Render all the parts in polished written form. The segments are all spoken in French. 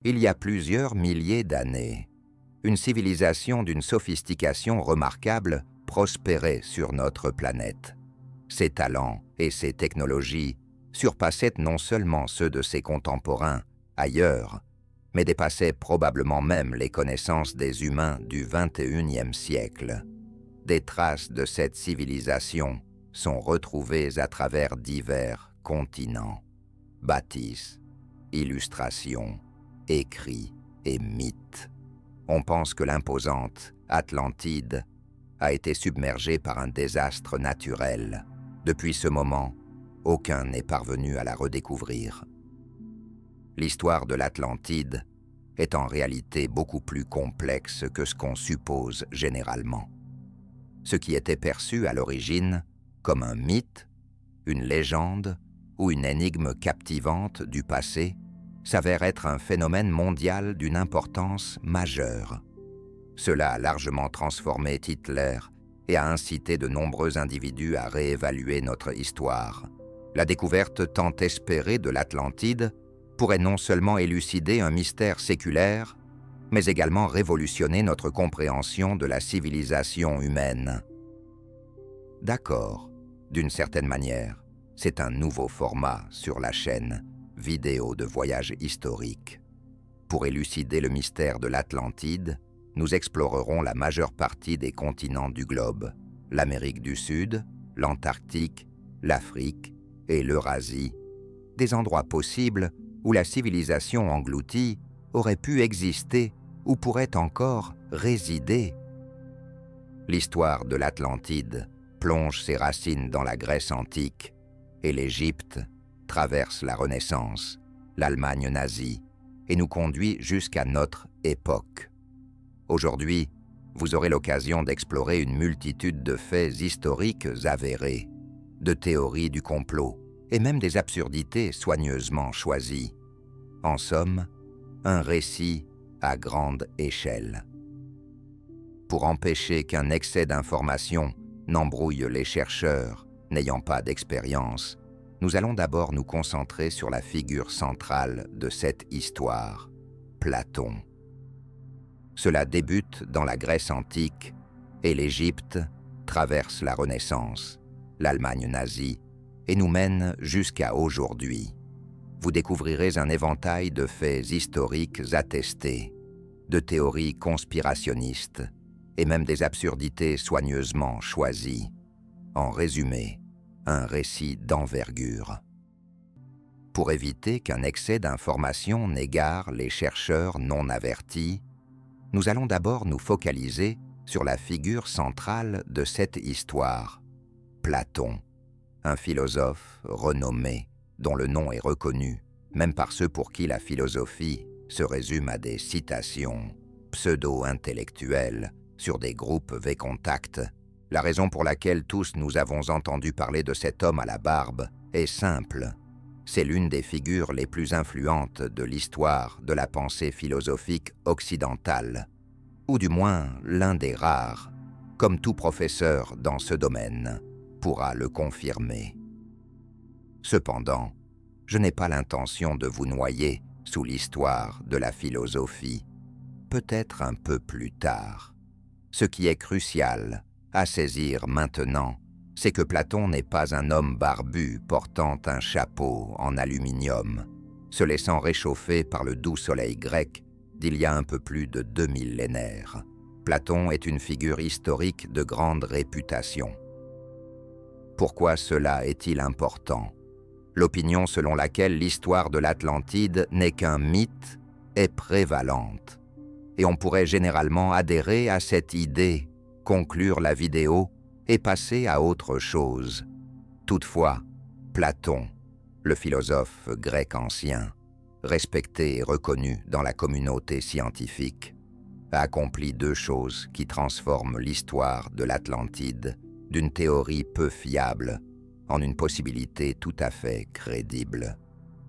Il y a plusieurs milliers d'années, une civilisation d'une sophistication remarquable prospérait sur notre planète. Ses talents et ses technologies surpassaient non seulement ceux de ses contemporains ailleurs, mais dépassaient probablement même les connaissances des humains du XXIe siècle. Des traces de cette civilisation sont retrouvées à travers divers continents. Bâtisses, illustrations, écrits et mythes. On pense que l'imposante Atlantide a été submergée par un désastre naturel. Depuis ce moment, aucun n'est parvenu à la redécouvrir. L'histoire de l'Atlantide est en réalité beaucoup plus complexe que ce qu'on suppose généralement. Ce qui était perçu à l'origine comme un mythe, une légende ou une énigme captivante du passé s'avère être un phénomène mondial d'une importance majeure. Cela a largement transformé Hitler et a incité de nombreux individus à réévaluer notre histoire. La découverte tant espérée de l'Atlantide pourrait non seulement élucider un mystère séculaire, mais également révolutionner notre compréhension de la civilisation humaine. D'accord, d'une certaine manière, c'est un nouveau format sur la chaîne vidéo de voyage historique. Pour élucider le mystère de l'Atlantide, nous explorerons la majeure partie des continents du globe, l'Amérique du Sud, l'Antarctique, l'Afrique et l'Eurasie, des endroits possibles où la civilisation engloutie aurait pu exister ou pourrait encore résider. L'histoire de l'Atlantide plonge ses racines dans la Grèce antique et l'Égypte traverse la Renaissance, l'Allemagne nazie et nous conduit jusqu'à notre époque. Aujourd'hui, vous aurez l'occasion d'explorer une multitude de faits historiques avérés, de théories du complot et même des absurdités soigneusement choisies. En somme, un récit à grande échelle. Pour empêcher qu'un excès d'informations n'embrouille les chercheurs n'ayant pas d'expérience, nous allons d'abord nous concentrer sur la figure centrale de cette histoire, Platon. Cela débute dans la Grèce antique et l'Égypte traverse la Renaissance, l'Allemagne nazie et nous mène jusqu'à aujourd'hui. Vous découvrirez un éventail de faits historiques attestés, de théories conspirationnistes et même des absurdités soigneusement choisies. En résumé, un récit d'envergure. Pour éviter qu'un excès d'informations n'égare les chercheurs non avertis, nous allons d'abord nous focaliser sur la figure centrale de cette histoire, Platon, un philosophe renommé dont le nom est reconnu, même par ceux pour qui la philosophie se résume à des citations pseudo-intellectuelles sur des groupes V-Contact. La raison pour laquelle tous nous avons entendu parler de cet homme à la barbe est simple. C'est l'une des figures les plus influentes de l'histoire de la pensée philosophique occidentale, ou du moins l'un des rares, comme tout professeur dans ce domaine pourra le confirmer. Cependant, je n'ai pas l'intention de vous noyer sous l'histoire de la philosophie, peut-être un peu plus tard. Ce qui est crucial à saisir maintenant, c'est que Platon n'est pas un homme barbu portant un chapeau en aluminium, se laissant réchauffer par le doux soleil grec d'il y a un peu plus de 2 millénaires. Platon est une figure historique de grande réputation. Pourquoi cela est-il important ? L'opinion selon laquelle l'histoire de l'Atlantide n'est qu'un mythe est prévalente, et on pourrait généralement adhérer à cette idée, conclure la vidéo et passer à autre chose. Toutefois, Platon, le philosophe grec ancien, respecté et reconnu dans la communauté scientifique, a accompli 2 choses qui transforment l'histoire de l'Atlantide d'une théorie peu fiable en une possibilité tout à fait crédible.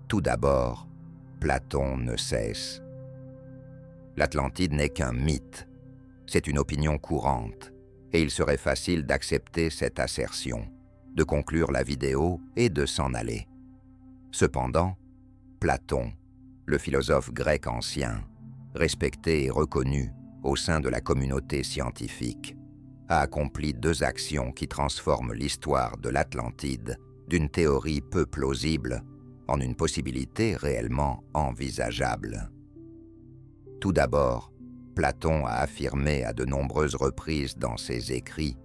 Tout d'abord, Platon ne cesse. L'Atlantide n'est qu'un mythe. C'est une opinion courante, et il serait facile d'accepter cette assertion, de conclure la vidéo et de s'en aller. Cependant, Platon, le philosophe grec ancien, respecté et reconnu au sein de la communauté scientifique, a accompli 2 actions qui transforment l'histoire de l'Atlantide d'une théorie peu plausible en une possibilité réellement envisageable. Tout d'abord, Platon a affirmé à de nombreuses reprises dans ses écrits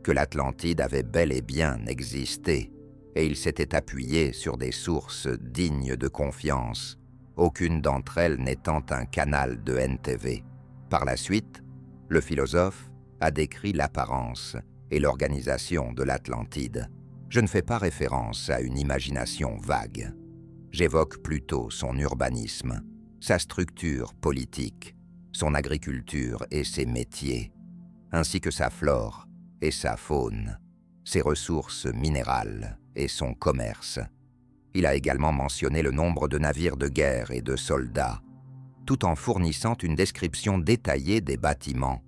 que l'Atlantide avait bel et bien existé, et il s'était appuyé sur des sources dignes de confiance, aucune d'entre elles n'étant un canal de NTV. Par la suite, le philosophe a décrit l'apparence et l'organisation de l'Atlantide. Je ne fais pas référence à une imagination vague. J'évoque plutôt son urbanisme, sa structure politique, son agriculture et ses métiers, ainsi que sa flore et sa faune, ses ressources minérales et son commerce. Il a également mentionné le nombre de navires de guerre et de soldats, tout en fournissant une description détaillée des bâtiments,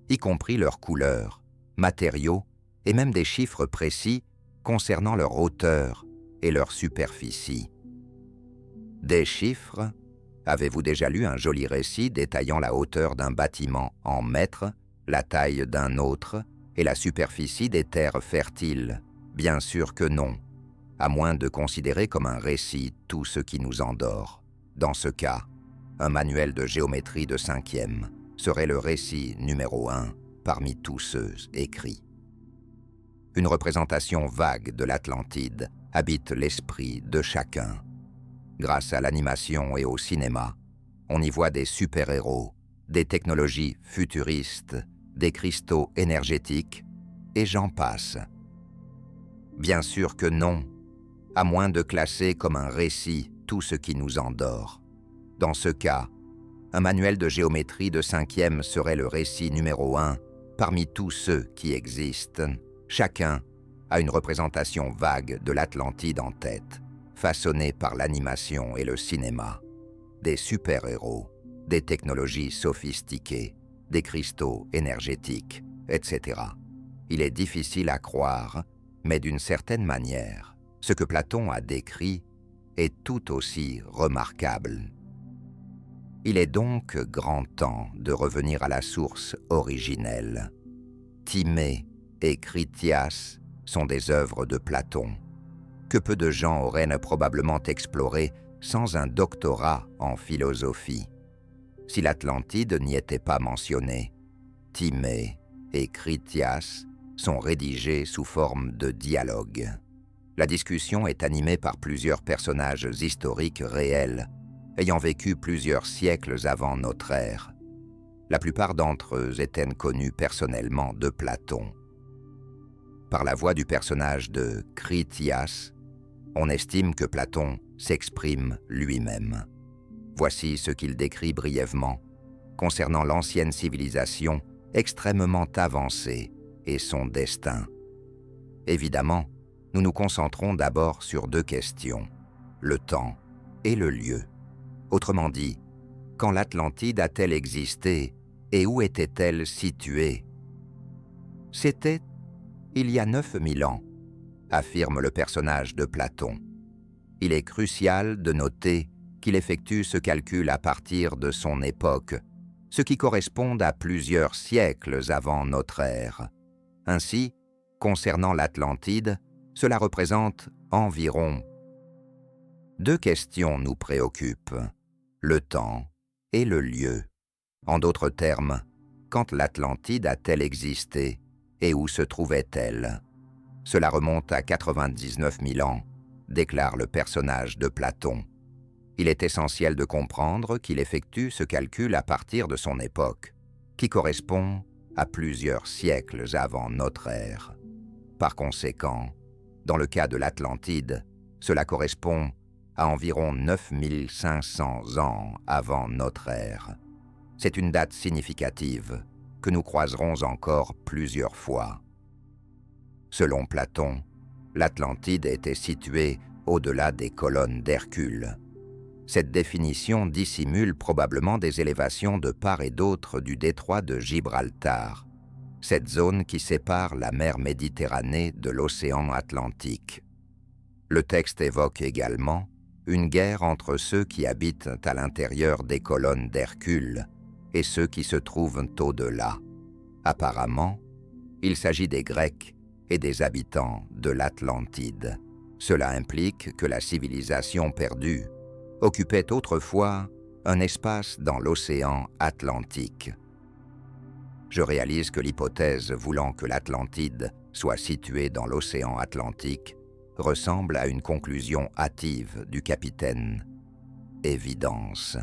y compris leurs couleurs, matériaux et même des chiffres précis concernant leur hauteur et leur superficie. Des chiffres? Avez-vous déjà lu un joli récit détaillant la hauteur d'un bâtiment en mètres, la taille d'un autre et la superficie des terres fertiles? Bien sûr que non, à moins de considérer comme un récit tout ce qui nous endort. Dans ce cas, un manuel de géométrie de 5e serait le récit numéro 1 parmi tous ceux écrits. Une représentation vague de l'Atlantide habite l'esprit de chacun. Grâce à l'animation et au cinéma, on y voit des super-héros, des technologies futuristes, des cristaux énergétiques, et j'en passe. Bien sûr que non, à moins de classer comme un récit tout ce qui nous endort. Dans ce cas, un manuel de géométrie de 5e serait le récit numéro 1 parmi tous ceux qui existent. Chacun a une représentation vague de l'Atlantide en tête, façonnée par l'animation et le cinéma. Des super-héros, des technologies sophistiquées, des cristaux énergétiques, etc. Il est difficile à croire, mais d'une certaine manière, ce que Platon a décrit est tout aussi remarquable. Il est donc grand temps de revenir à la source originelle. Timée et Critias sont des œuvres de Platon, que peu de gens auraient probablement explorées sans un doctorat en philosophie. Si l'Atlantide n'y était pas mentionnée, Timée et Critias sont rédigés sous forme de dialogue. La discussion est animée par plusieurs personnages historiques réels, ayant vécu plusieurs siècles avant notre ère. La plupart d'entre eux étaient connus personnellement de Platon. Par la voix du personnage de Critias, on estime que Platon s'exprime lui-même. Voici ce qu'il décrit brièvement concernant l'ancienne civilisation extrêmement avancée et son destin. Évidemment, nous nous concentrons d'abord sur 2 questions, le temps et le lieu. Autrement dit, quand l'Atlantide a-t-elle existé et où était-elle située? C'était il y a 9000 ans, affirme le personnage de Platon. Il est crucial de noter qu'il effectue ce calcul à partir de son époque, ce qui correspond à plusieurs siècles avant notre ère. Ainsi, concernant l'Atlantide, cela représente environ 2 questions nous préoccupent, le temps et le lieu. En d'autres termes, quand l'Atlantide a-t-elle existé et où se trouvait-elle? Cela remonte à 99 000 ans, déclare le personnage de Platon. Il est essentiel de comprendre qu'il effectue ce calcul à partir de son époque, qui correspond à plusieurs siècles avant notre ère. Par conséquent, dans le cas de l'Atlantide, cela correspond à environ 9500 ans avant notre ère. C'est une date significative que nous croiserons encore plusieurs fois. Selon Platon, l'Atlantide était située au-delà des colonnes d'Hercule. Cette définition dissimule probablement des élévations de part et d'autre du détroit de Gibraltar, cette zone qui sépare la mer Méditerranée de l'océan Atlantique. Le texte évoque également une guerre entre ceux qui habitent à l'intérieur des colonnes d'Hercule et ceux qui se trouvent au-delà. Apparemment, il s'agit des Grecs et des habitants de l'Atlantide. Cela implique que la civilisation perdue occupait autrefois un espace dans l'océan Atlantique. Je réalise que l'hypothèse voulant que l'Atlantide soit située dans l'océan Atlantique ressemble à une conclusion hâtive du capitaine. Évidence.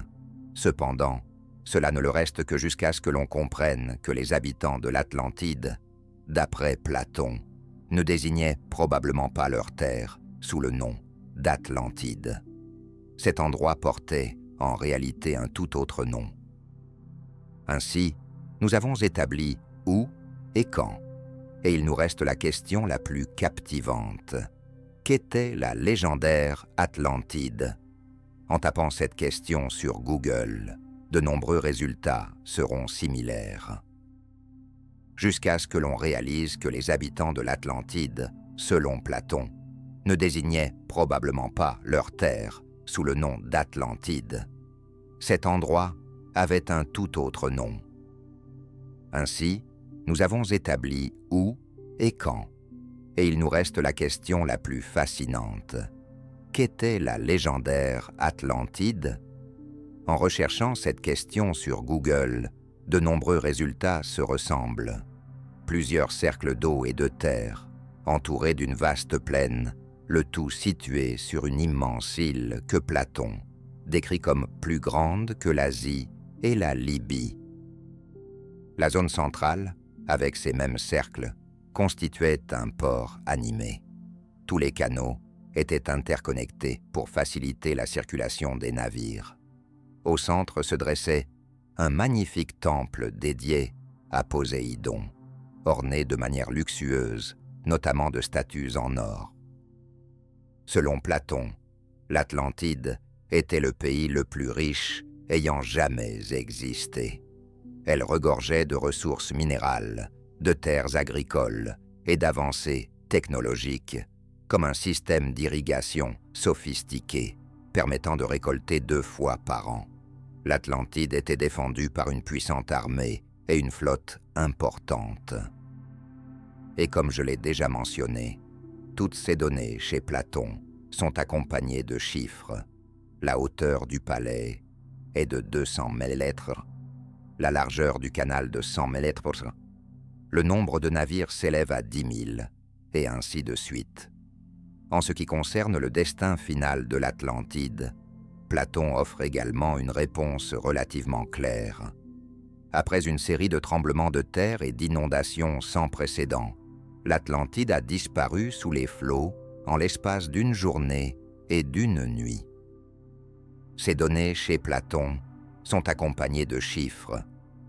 Cependant, cela ne le reste que jusqu'à ce que l'on comprenne que les habitants de l'Atlantide, d'après Platon, ne désignaient probablement pas leur terre sous le nom d'Atlantide. Cet endroit portait en réalité un tout autre nom. Ainsi, nous avons établi où et quand, et il nous reste la question la plus captivante. Qu'était la légendaire Atlantide? En tapant cette question sur Google, de nombreux résultats seront similaires. Jusqu'à ce que l'on réalise que les habitants de l'Atlantide, selon Platon, ne désignaient probablement pas leur terre sous le nom d'Atlantide. Cet endroit avait un tout autre nom. Ainsi, nous avons établi où et quand, et il nous reste la question la plus fascinante. Qu'était la légendaire Atlantide? En recherchant cette question sur Google, de nombreux résultats se ressemblent. Plusieurs cercles d'eau et de terre, entourés d'une vaste plaine, le tout situé sur une immense île que Platon décrit comme plus grande que l'Asie et la Libye. La zone centrale, avec ces mêmes cercles, constituait un port animé. Tous les canaux étaient interconnectés pour faciliter la circulation des navires. Au centre se dressait un magnifique temple dédié à Poséidon, orné de manière luxueuse, notamment de statues en or. Selon Platon, l'Atlantide était le pays le plus riche ayant jamais existé. Elle regorgeait de ressources minérales, de terres agricoles et d'avancées technologiques, comme un système d'irrigation sophistiqué, permettant de récolter 2 fois par an. L'Atlantide était défendue par une puissante armée et une flotte importante. Et comme je l'ai déjà mentionné, toutes ces données chez Platon sont accompagnées de chiffres. La hauteur du palais est de 200 mètres, la largeur du canal de 100 mètres, le nombre de navires s'élève à 10 000, et ainsi de suite. En ce qui concerne le destin final de l'Atlantide, Platon offre également une réponse relativement claire. Après une série de tremblements de terre et d'inondations sans précédent, l'Atlantide a disparu sous les flots en l'espace d'une journée et d'une nuit. Ces données chez Platon sont accompagnées de chiffres.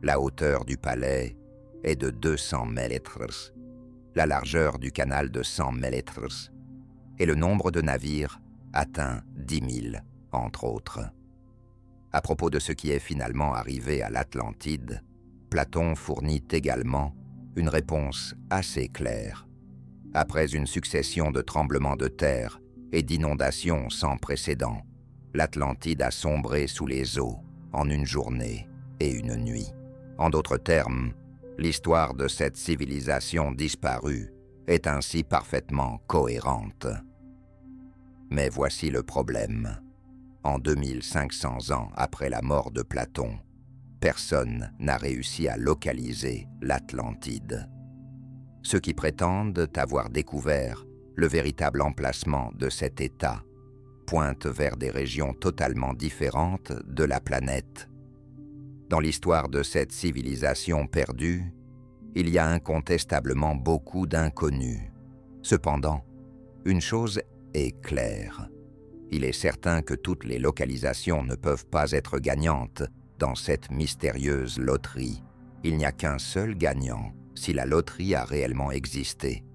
La hauteur du palais est de 200 mètres, la largeur du canal de 100 mètres, et le nombre de navires atteint 10 000, entre autres. À propos de ce qui est finalement arrivé à l'Atlantide, Platon fournit également une réponse assez claire. Après une succession de tremblements de terre et d'inondations sans précédent, l'Atlantide a sombré sous les eaux en une journée et une nuit. En d'autres termes, l'histoire de cette civilisation disparue est ainsi parfaitement cohérente. Mais voici le problème. En 2500 ans après la mort de Platon, personne n'a réussi à localiser l'Atlantide. Ceux qui prétendent avoir découvert le véritable emplacement de cet État pointent vers des régions totalement différentes de la planète. Dans l'histoire de cette civilisation perdue, il y a incontestablement beaucoup d'inconnus. Cependant, une chose est claire. Il est certain que toutes les localisations ne peuvent pas être gagnantes dans cette mystérieuse loterie. Il n'y a qu'un seul gagnant si la loterie a réellement existé.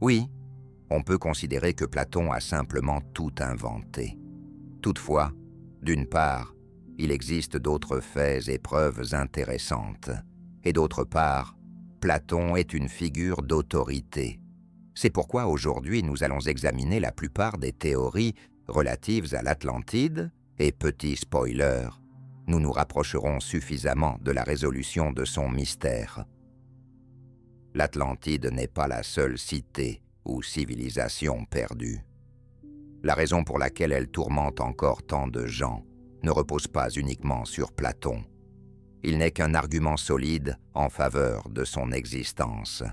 Oui, on peut considérer que Platon a simplement tout inventé. Toutefois, d'une part, il existe d'autres faits et preuves intéressantes, et d'autre part, Platon est une figure d'autorité. C'est pourquoi aujourd'hui nous allons examiner la plupart des théories relatives à l'Atlantide, et petit spoiler, nous nous rapprocherons suffisamment de la résolution de son mystère. L'Atlantide n'est pas la seule cité ou civilisation perdue. La raison pour laquelle elle tourmente encore tant de gens ne repose pas uniquement sur Platon. Il n'est qu'un argument solide en faveur de son existence.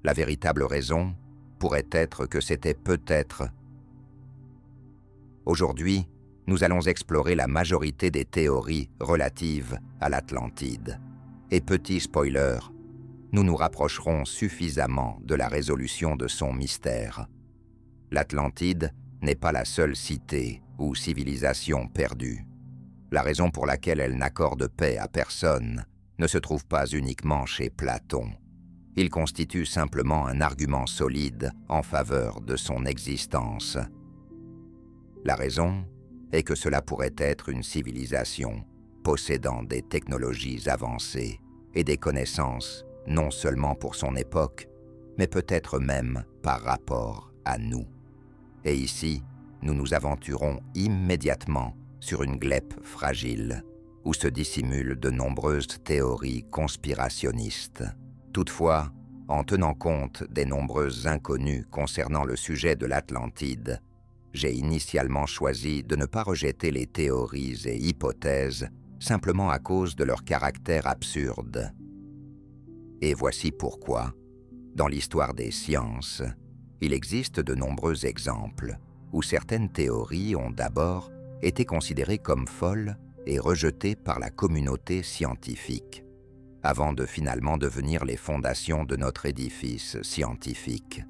La véritable raison pourrait être que c'était peut-être. Aujourd'hui, nous allons explorer la majorité des théories relatives à l'Atlantide. Et petit spoiler, nous nous rapprocherons suffisamment de la résolution de son mystère. L'Atlantide n'est pas la seule cité ou civilisation perdue. La raison pour laquelle elle n'accorde paix à personne ne se trouve pas uniquement chez Platon. Il constitue simplement un argument solide en faveur de son existence. La raison est que cela pourrait être une civilisation possédant des technologies avancées et des connaissances non seulement pour son époque, mais peut-être même par rapport à nous. Et ici, nous nous aventurons immédiatement sur une glèpe fragile où se dissimulent de nombreuses théories conspirationnistes. Toutefois, en tenant compte des nombreuses inconnues concernant le sujet de l'Atlantide, j'ai initialement choisi de ne pas rejeter les théories et hypothèses simplement à cause de leur caractère absurde. Et voici pourquoi, dans l'histoire des sciences, il existe de nombreux exemples où certaines théories ont d'abord été considérées comme folles et rejetées par la communauté scientifique, avant de finalement devenir les fondations de notre édifice scientifique.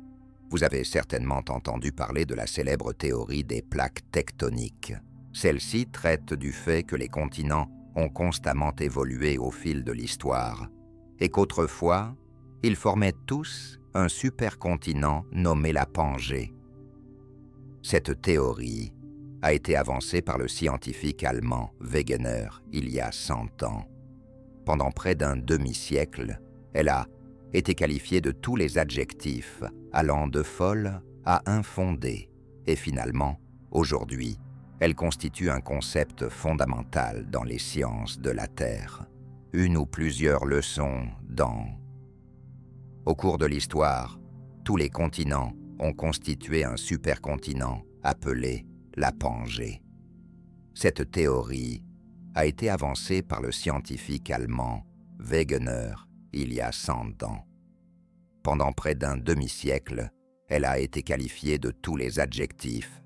Vous avez certainement entendu parler de la célèbre théorie des plaques tectoniques. Celle-ci traite du fait que les continents ont constamment évolué au fil de l'histoire, et qu'autrefois, ils formaient tous un supercontinent nommé la Pangée. Cette théorie a été avancée par le scientifique allemand Wegener il y a 100 ans. Pendant près d'un demi-siècle, elle a été qualifiée de tous les adjectifs allant de folle à infondée, et finalement, aujourd'hui, elle constitue un concept fondamental dans les sciences de la Terre. Une ou plusieurs leçons dans... Au cours de l'histoire, tous les continents ont constitué un supercontinent appelé la Pangée. Cette théorie a été avancée par le scientifique allemand Wegener il y a 100 ans. Pendant près d'un demi-siècle, elle a été qualifiée de tous les adjectifs,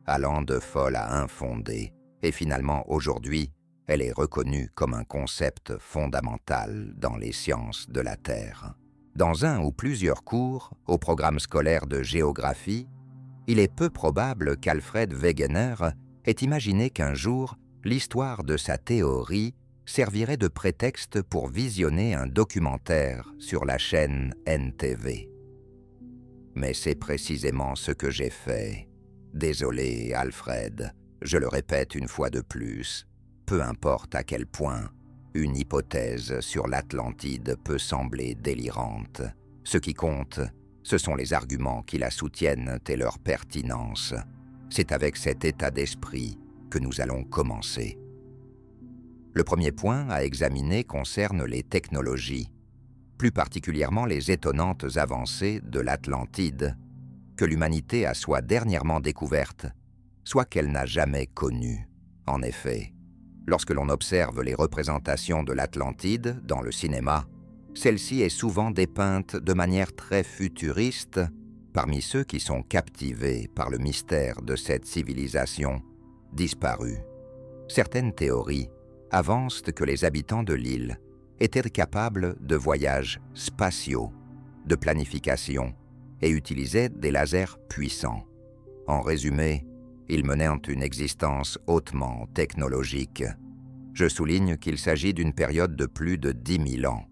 allant de folle à infondée, et finalement aujourd'hui, elle est reconnue comme un concept fondamental dans les sciences de la Terre. Dans un ou plusieurs cours au programme scolaire de géographie, il est peu probable qu'Alfred Wegener ait imaginé qu'un jour, l'histoire de sa théorie servirait de prétexte pour visionner un documentaire sur la chaîne NTV. Mais c'est précisément ce que j'ai fait. Désolé, Alfred, je le répète une fois de plus, peu importe à quel point une hypothèse sur l'Atlantide peut sembler délirante. Ce qui compte, ce sont les arguments qui la soutiennent et leur pertinence. C'est avec cet état d'esprit que nous allons commencer. Le premier point à examiner concerne les technologies, plus particulièrement les étonnantes avancées de l'Atlantide, que l'humanité a soit dernièrement découvertes, soit qu'elle n'a jamais connues. En effet, lorsque l'on observe les représentations de l'Atlantide dans le cinéma, celle-ci est souvent dépeinte de manière très futuriste. Parmi ceux qui sont captivés par le mystère de cette civilisation disparue, certaines théories avancent que les habitants de l'île étaient capables de voyages spatiaux, de planification et utilisaient des lasers puissants. En résumé, ils menaient une existence hautement technologique. Je souligne qu'il s'agit d'une période de plus de 10 000 ans.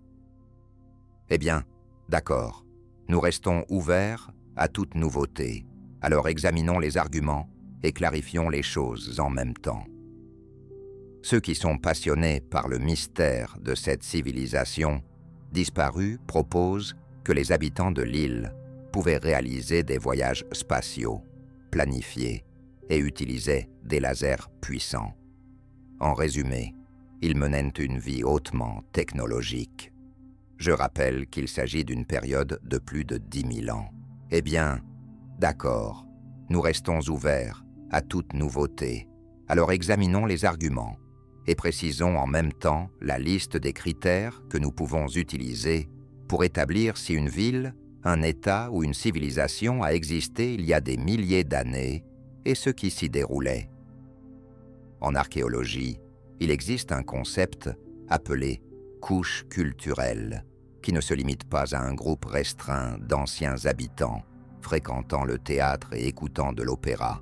Eh bien, d'accord, nous restons ouverts à toute nouveauté, alors examinons les arguments et clarifions les choses en même temps. Ceux qui sont passionnés par le mystère de cette civilisation disparue proposent que les habitants de l'île pouvaient réaliser des voyages spatiaux, planifiés et utilisaient des lasers puissants. En résumé, ils menaient une vie hautement technologique. Je rappelle qu'il s'agit d'une période de plus de 10 000 ans. Eh bien, d'accord, nous restons ouverts à toute nouveauté. Alors examinons les arguments et précisons en même temps la liste des critères que nous pouvons utiliser pour établir si une ville, un État ou une civilisation a existé il y a des milliers d'années et ce qui s'y déroulait. En archéologie, il existe un concept appelé couche culturelle, qui ne se limite pas à un groupe restreint d'anciens habitants fréquentant le théâtre et écoutant de l'opéra,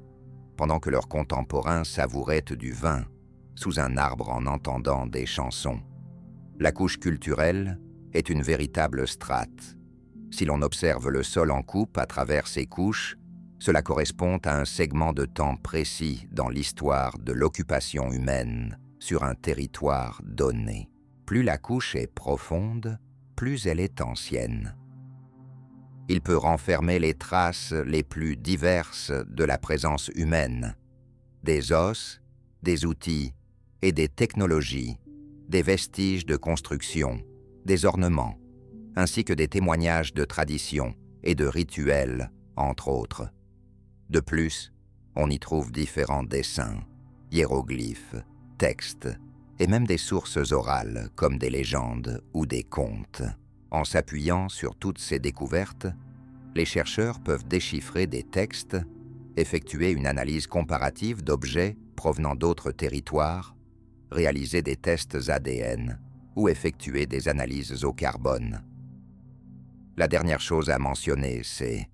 pendant que leurs contemporains savouraient du vin sous un arbre en entendant des chansons. La couche culturelle est une véritable strate. Si l'on observe le sol en coupe à travers ces couches, cela correspond à un segment de temps précis dans l'histoire de l'occupation humaine sur un territoire donné. Plus la couche est profonde, plus elle est ancienne. Il peut renfermer les traces les plus diverses de la présence humaine, des os, des outils et des technologies, des vestiges de construction, des ornements, ainsi que des témoignages de traditions et de rituels, entre autres. De plus, on y trouve différents dessins, hiéroglyphes, textes, et même des sources orales comme des légendes ou des contes. En s'appuyant sur toutes ces découvertes, les chercheurs peuvent déchiffrer des textes, effectuer une analyse comparative d'objets provenant d'autres territoires, réaliser des tests ADN ou effectuer des analyses au carbone. La dernière chose à mentionner, c'est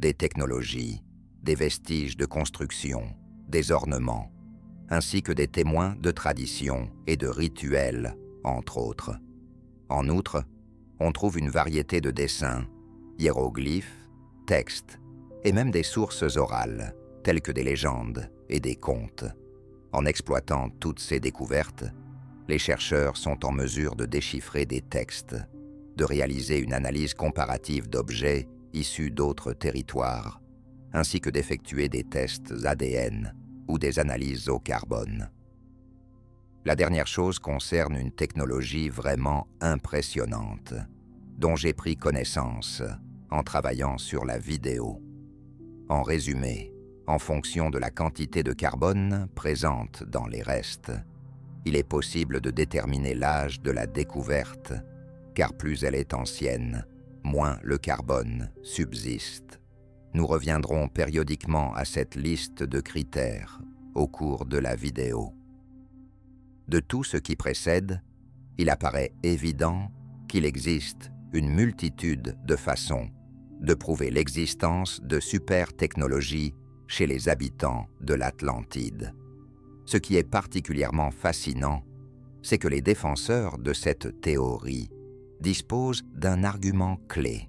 des technologies, des vestiges de construction, des ornements, ainsi que des témoins de traditions et de rituels, entre autres. En outre, on trouve une variété de dessins, hiéroglyphes, textes, et même des sources orales, telles que des légendes et des contes. En exploitant toutes ces découvertes, les chercheurs sont en mesure de déchiffrer des textes, de réaliser une analyse comparative d'objets issus d'autres territoires, ainsi que d'effectuer des tests ADN ou des analyses au carbone. La dernière chose concerne une technologie vraiment impressionnante, dont j'ai pris connaissance en travaillant sur la vidéo. En résumé, en fonction de la quantité de carbone présente dans les restes, il est possible de déterminer l'âge de la découverte, car plus elle est ancienne, moins le carbone subsiste. Nous reviendrons périodiquement à cette liste de critères au cours de la vidéo. De tout ce qui précède, il apparaît évident qu'il existe une multitude de façons de prouver l'existence de super-technologies chez les habitants de l'Atlantide. Ce qui est particulièrement fascinant, c'est que les défenseurs de cette théorie disposent d'un argument clé.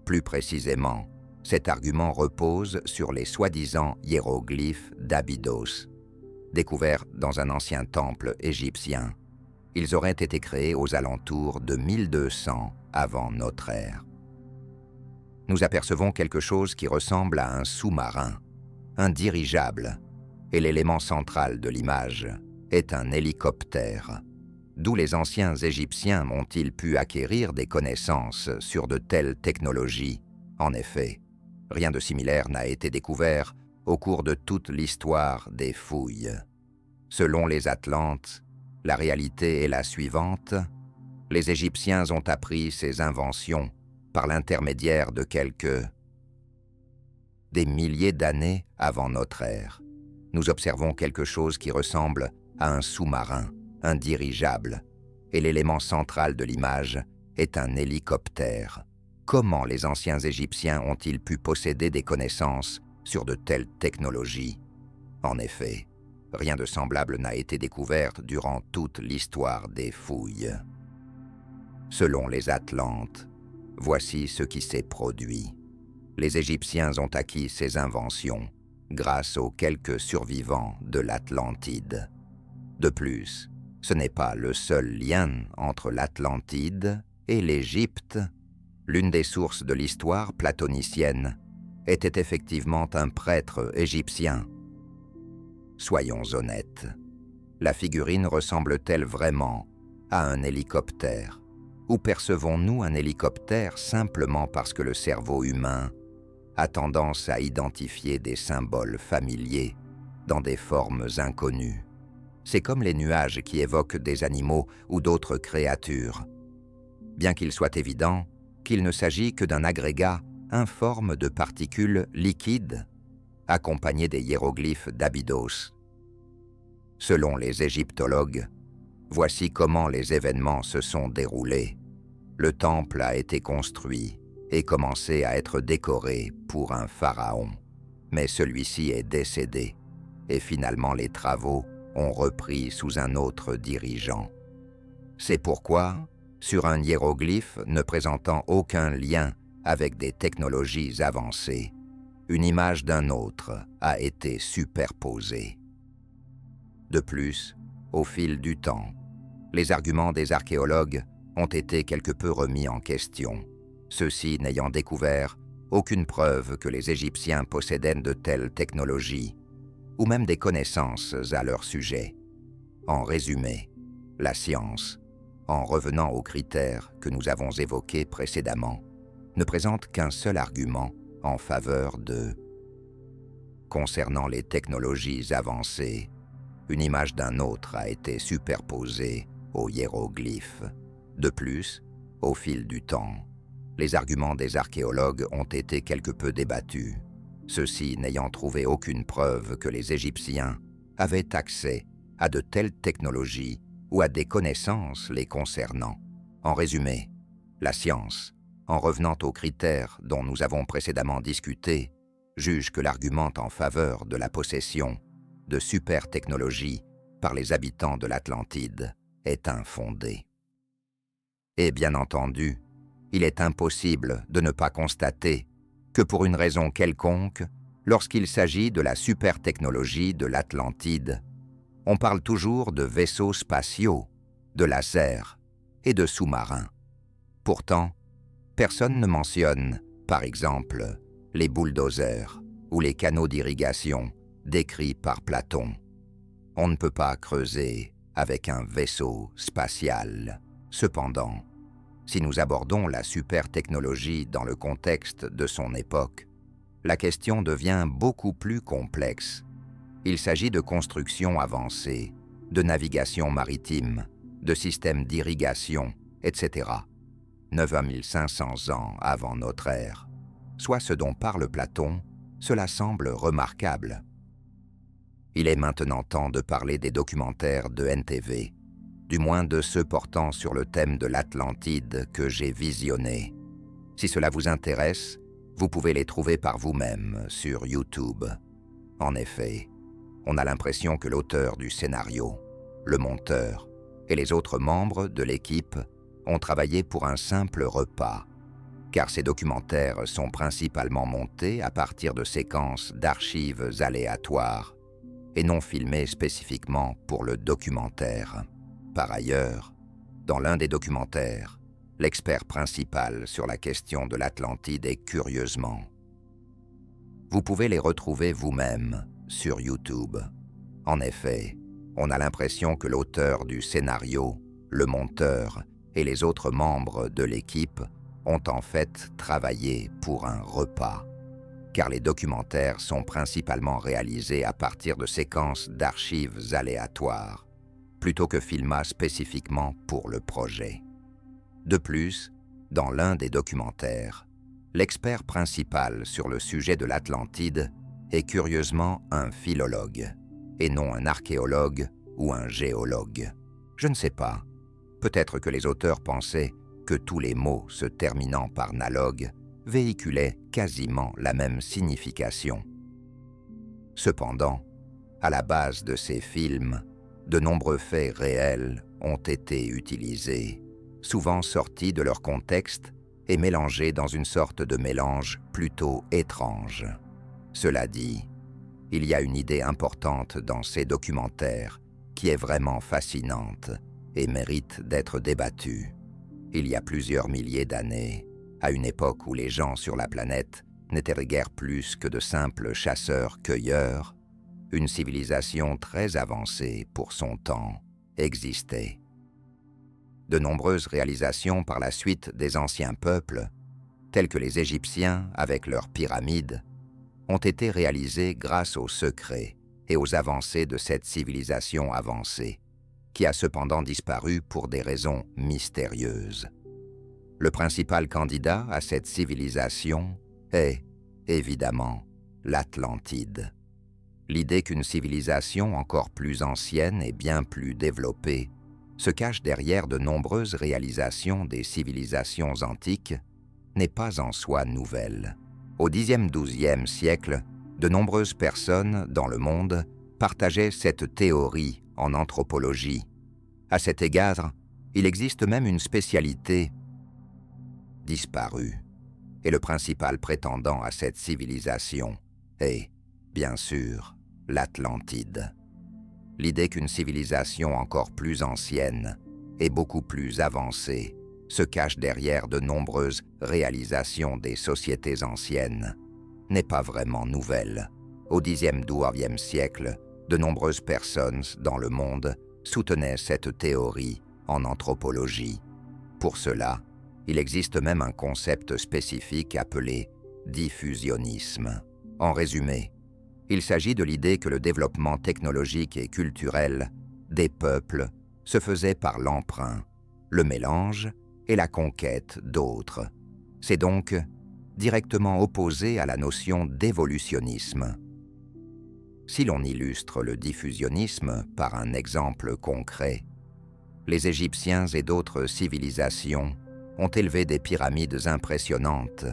Plus précisément, cet argument repose sur les soi-disant hiéroglyphes d'Abydos, découverts dans un ancien temple égyptien. Ils auraient été créés aux alentours de 1200 avant notre ère. Nous apercevons quelque chose qui ressemble à un sous-marin, un dirigeable, et l'élément central de l'image est un hélicoptère. D'où les anciens Égyptiens ont-ils pu acquérir des connaissances sur de telles technologies? En effet, rien de similaire n'a été découvert au cours de toute l'histoire des fouilles. Selon les Atlantes, la réalité est la suivante. Les Égyptiens ont appris ces inventions par l'intermédiaire de des milliers d'années avant notre ère. Nous observons quelque chose qui ressemble à un sous-marin, un dirigeable, et l'élément central de l'image est un hélicoptère. Comment les anciens Égyptiens ont-ils pu posséder des connaissances sur de telles technologies? En effet, rien de semblable n'a été découvert durant toute l'histoire des fouilles. Selon les Atlantes, voici ce qui s'est produit. Les Égyptiens ont acquis ces inventions grâce aux quelques survivants de l'Atlantide. De plus, ce n'est pas le seul lien entre l'Atlantide et l'Égypte. L'une des sources de l'histoire platonicienne était effectivement un prêtre égyptien. Soyons honnêtes, la figurine ressemble-t-elle vraiment à un hélicoptère? Ou percevons-nous un hélicoptère simplement parce que le cerveau humain a tendance à identifier des symboles familiers dans des formes inconnues? C'est comme les nuages qui évoquent des animaux ou d'autres créatures. Bien qu'il soit évident qu'il ne s'agit que d'un agrégat informe de particules liquides, accompagné des hiéroglyphes d'Abydos. Selon les égyptologues, voici comment les événements se sont déroulés. Le temple a été construit et commencé à être décoré pour un pharaon. Mais celui-ci est décédé et finalement les travaux ont repris sous un autre dirigeant. C'est pourquoi, sur un hiéroglyphe ne présentant aucun lien avec des technologies avancées, une image d'un autre a été superposée. De plus, au fil du temps, les arguments des archéologues ont été quelque peu remis en question, ceux-ci n'ayant découvert aucune preuve que les Égyptiens possédaient de telles technologies, ou même des connaissances à leur sujet. En résumé, la science, en revenant aux critères que nous avons évoqués précédemment, ne présente qu'un seul argument en faveur de. Concernant les technologies avancées, une image d'un autre a été superposée aux hiéroglyphes. De plus, au fil du temps, les arguments des archéologues ont été quelque peu débattus, ceux-ci n'ayant trouvé aucune preuve que les Égyptiens avaient accès à de telles technologies ou à des connaissances les concernant. En résumé, la science, en revenant aux critères dont nous avons précédemment discuté, juge que l'argument en faveur de la possession de super-technologies par les habitants de l'Atlantide est infondé. Et bien entendu, il est impossible de ne pas constater que pour une raison quelconque, lorsqu'il s'agit de la super-technologie de l'Atlantide, on parle toujours de vaisseaux spatiaux, de lasers et de sous-marins. Pourtant, personne ne mentionne, par exemple, les bulldozers ou les canaux d'irrigation décrits par Platon. On ne peut pas creuser avec un vaisseau spatial. Cependant, si nous abordons la super-technologie dans le contexte de son époque, la question devient beaucoup plus complexe. Il s'agit de constructions avancées, de navigation maritime, de systèmes d'irrigation, etc. 9500 ans avant notre ère. Soit ce dont parle Platon, cela semble remarquable. Il est maintenant temps de parler des documentaires de NTV, du moins de ceux portant sur le thème de l'Atlantide que j'ai visionnés. Si cela vous intéresse, vous pouvez les trouver par vous-même sur YouTube. En effet, on a l'impression que l'auteur du scénario, le monteur et les autres membres de l'équipe ont travaillé pour un simple repas, car ces documentaires sont principalement montés à partir de séquences d'archives aléatoires et non filmés spécifiquement pour le documentaire. Par ailleurs, dans l'un des documentaires, l'expert principal sur la question de l'Atlantide est curieusement. Vous pouvez les retrouver vous-même sur YouTube. En effet, on a l'impression que l'auteur du scénario, le monteur et les autres membres de l'équipe ont en fait travaillé pour un repas, car les documentaires sont principalement réalisés à partir de séquences d'archives aléatoires, plutôt que filmés spécifiquement pour le projet. De plus, dans l'un des documentaires, l'expert principal sur le sujet de l'Atlantide est curieusement un philologue, et non un archéologue ou un géologue. Je ne sais pas, peut-être que les auteurs pensaient que tous les mots se terminant par nalogue véhiculaient quasiment la même signification. Cependant, à la base de ces films, de nombreux faits réels ont été utilisés, souvent sortis de leur contexte et mélangés dans une sorte de mélange plutôt étrange. Cela dit, il y a une idée importante dans ces documentaires qui est vraiment fascinante et mérite d'être débattue. Il y a plusieurs milliers d'années, à une époque où les gens sur la planète n'étaient guère plus que de simples chasseurs-cueilleurs, une civilisation très avancée pour son temps existait. De nombreuses réalisations par la suite des anciens peuples, tels que les Égyptiens avec leurs pyramides, ont été réalisées grâce aux secrets et aux avancées de cette civilisation avancée, qui a cependant disparu pour des raisons mystérieuses. Le principal candidat à cette civilisation est, évidemment, l'Atlantide. L'idée qu'une civilisation encore plus ancienne et bien plus développée se cache derrière de nombreuses réalisations des civilisations antiques n'est pas en soi nouvelle. Au Xe-XIIe siècle, de nombreuses personnes dans le monde partageaient cette théorie en anthropologie. À cet égard, il existe même une spécialité disparue, et le principal prétendant à cette civilisation est, bien sûr, l'Atlantide. L'idée qu'une civilisation encore plus ancienne et beaucoup plus avancée se cache derrière de nombreuses réalisations des sociétés anciennes n'est pas vraiment nouvelle. Au Xe-XIIe siècle, de nombreuses personnes dans le monde soutenaient cette théorie en anthropologie. Pour cela, il existe même un concept spécifique appelé diffusionnisme. En résumé, il s'agit de l'idée que le développement technologique et culturel des peuples se faisait par l'emprunt, le mélange et la conquête d'autres. C'est donc directement opposé à la notion d'évolutionnisme. Si l'on illustre le diffusionnisme par un exemple concret, les Égyptiens et d'autres civilisations ont élevé des pyramides impressionnantes,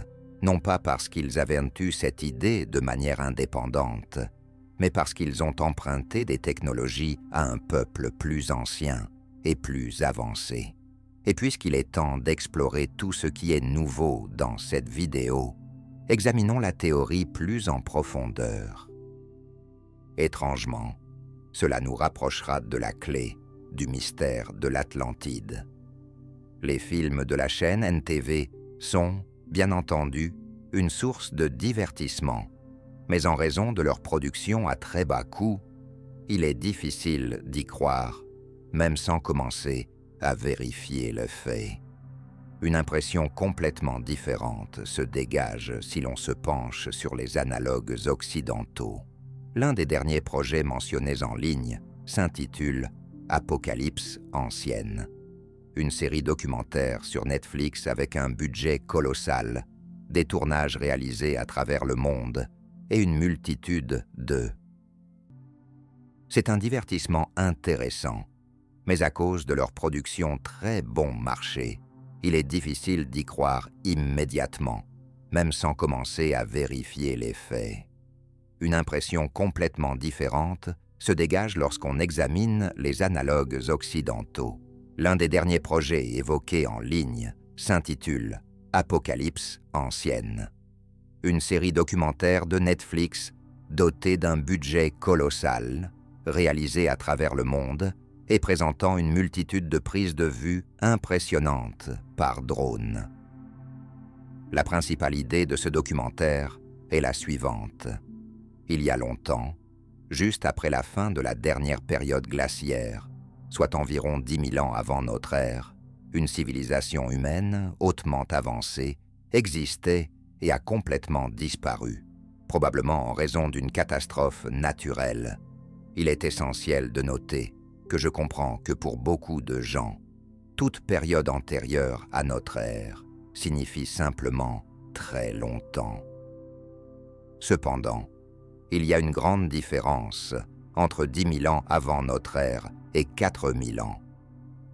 non pas parce qu'ils avaient eu cette idée de manière indépendante, mais parce qu'ils ont emprunté des technologies à un peuple plus ancien et plus avancé. Et puisqu'il est temps d'explorer tout ce qui est nouveau dans cette vidéo, examinons la théorie plus en profondeur. Étrangement, cela nous rapprochera de la clé du mystère de l'Atlantide. Les films de la chaîne NTV sont, bien entendu, une source de divertissement, mais en raison de leur production à très bas coût, il est difficile d'y croire, même sans commencer à vérifier le fait. Une impression complètement différente se dégage si l'on se penche sur les analogues occidentaux. L'un des derniers projets mentionnés en ligne s'intitule « Apocalypse ancienne », une série documentaire sur Netflix avec un budget colossal, des tournages réalisés à travers le monde et une multitude de... C'est un divertissement intéressant, mais à cause de leur production très bon marché, il est difficile d'y croire immédiatement, même sans commencer à vérifier les faits. Une impression complètement différente se dégage lorsqu'on examine les analogues occidentaux. L'un des derniers projets évoqués en ligne s'intitule « Apocalypse ancienne », une série documentaire de Netflix dotée d'un budget colossal, réalisée à travers le monde et présentant une multitude de prises de vue impressionnantes par drone. La principale idée de ce documentaire est la suivante. Il y a longtemps, juste après la fin de la dernière période glaciaire, soit environ 10 000 ans avant notre ère, une civilisation humaine hautement avancée existait et a complètement disparu, probablement en raison d'une catastrophe naturelle. Il est essentiel de noter que je comprends que pour beaucoup de gens, toute période antérieure à notre ère signifie simplement très longtemps. Cependant, il y a une grande différence entre 10 000 ans avant notre ère et 4 000 ans.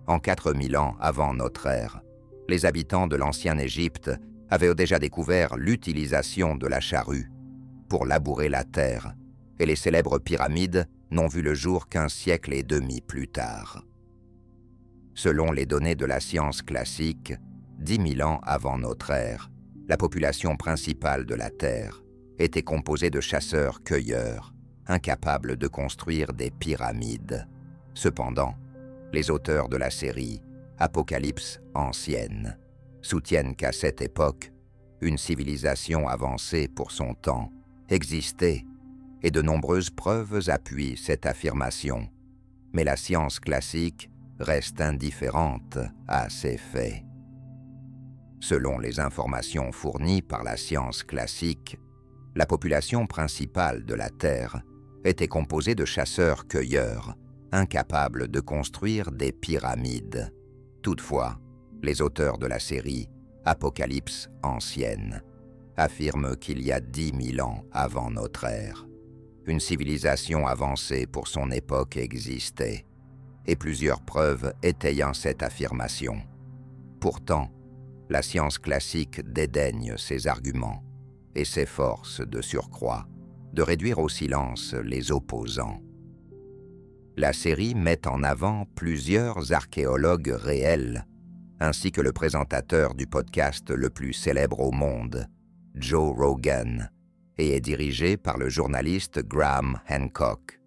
En 4 000 ans avant notre ère, les habitants de l'ancienne Égypte avaient déjà découvert l'utilisation de la charrue pour labourer la terre, et les célèbres pyramides n'ont vu le jour qu'1 siècle et demi plus tard. Selon les données de la science classique, 10 000 ans avant notre ère, la population principale de la Terre était composée de chasseurs-cueilleurs, incapables de construire des pyramides. Cependant, les auteurs de la série Apocalypse ancienne soutiennent qu'à cette époque, une civilisation avancée pour son temps, existait, et de nombreuses preuves appuient cette affirmation. Mais la science classique reste indifférente à ces faits. Selon les informations fournies par la science classique, la population principale de la Terre était composée de chasseurs-cueilleurs, incapables de construire des pyramides. Toutefois, les auteurs de la série Apocalypse ancienne affirment qu'il y a 10 000 ans avant notre ère, une civilisation avancée pour son époque existait, et plusieurs preuves étayant cette affirmation. Pourtant, la science classique dédaigne ces arguments et s'efforce de surcroît de réduire au silence les opposants. La série met en avant plusieurs archéologues réels, ainsi que le présentateur du podcast le plus célèbre au monde, Joe Rogan, et est dirigée par le journaliste Graham Hancock.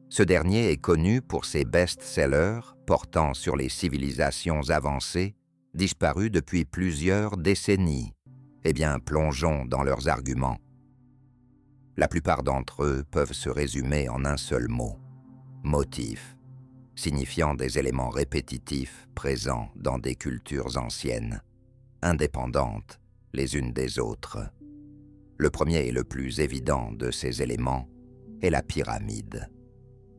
Ce dernier est connu pour ses best-sellers portant sur les civilisations avancées disparues depuis plusieurs décennies. Eh bien, plongeons dans leurs arguments. La plupart d'entre eux peuvent se résumer en un seul mot, motif, signifiant des éléments répétitifs présents dans des cultures anciennes, indépendantes les unes des autres. Le premier et le plus évident de ces éléments est la pyramide.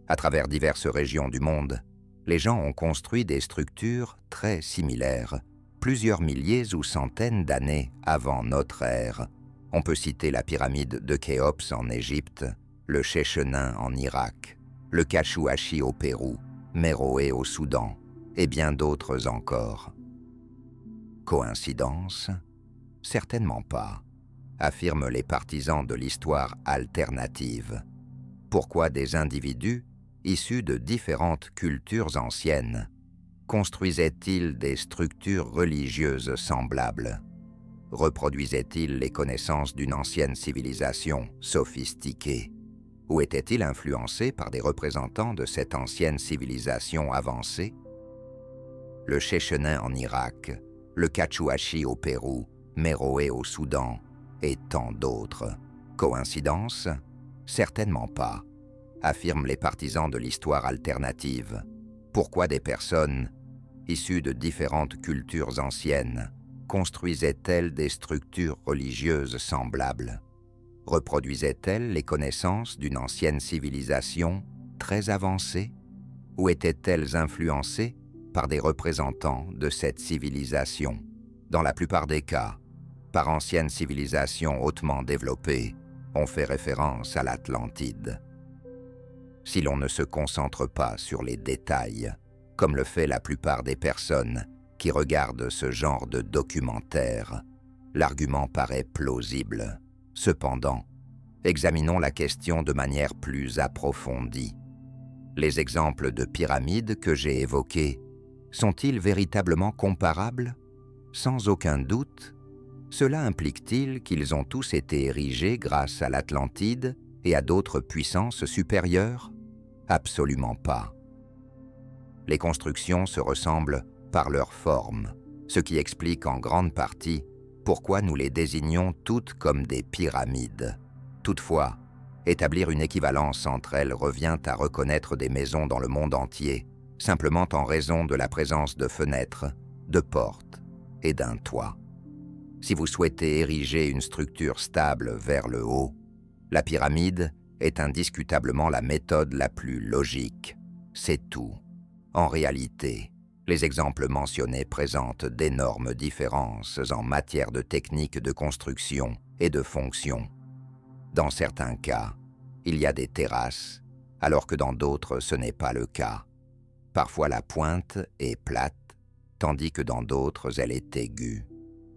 À travers diverses régions du monde, les gens ont construit des structures très similaires, plusieurs milliers ou centaines d'années avant notre ère. On peut citer la pyramide de Khéops en Égypte, le Sheshenin en Irak, le Cachuachi au Pérou, Méroé au Soudan, et bien d'autres encore. Coïncidence? Certainement pas, affirment les partisans de l'histoire alternative. Pourquoi des individus, issus de différentes cultures anciennes, construisaient-ils des structures religieuses semblables? Reproduisaient-ils les connaissances d'une ancienne civilisation sophistiquée? Ou étaient-ils influencés par des représentants de cette ancienne civilisation avancée? Le Sheshenin en Irak, le Cachuachi au Pérou, Méroé au Soudan, et tant d'autres. Coïncidence? Certainement pas, affirment les partisans de l'histoire alternative. Pourquoi des personnes, issues de différentes cultures anciennes, construisaient-elles des structures religieuses semblables? Reproduisaient-elles les connaissances d'une ancienne civilisation très avancée? Ou étaient-elles influencées par des représentants de cette civilisation? Dans la plupart des cas, par anciennes civilisations hautement développées, on fait référence à l'Atlantide. Si l'on ne se concentre pas sur les détails, comme le fait la plupart des personnes qui regardent ce genre de documentaire, l'argument paraît plausible. Cependant, examinons la question de manière plus approfondie. Les exemples de pyramides que j'ai évoqués sont-ils véritablement comparables? Sans aucun doute, cela implique-t-il qu'ils ont tous été érigés grâce à l'Atlantide et à d'autres puissances supérieures? Absolument pas. Les constructions se ressemblent par leur forme, ce qui explique en grande partie pourquoi nous les désignons toutes comme des pyramides. Toutefois, établir une équivalence entre elles revient à reconnaître des maisons dans le monde entier, simplement en raison de la présence de fenêtres, de portes et d'un toit. Si vous souhaitez ériger une structure stable vers le haut, la pyramide est indiscutablement la méthode la plus logique. C'est tout. En réalité, les exemples mentionnés présentent d'énormes différences en matière de technique de construction et de fonction. Dans certains cas, il y a des terrasses, alors que dans d'autres ce n'est pas le cas. Parfois la pointe est plate, tandis que dans d'autres elle est aiguë.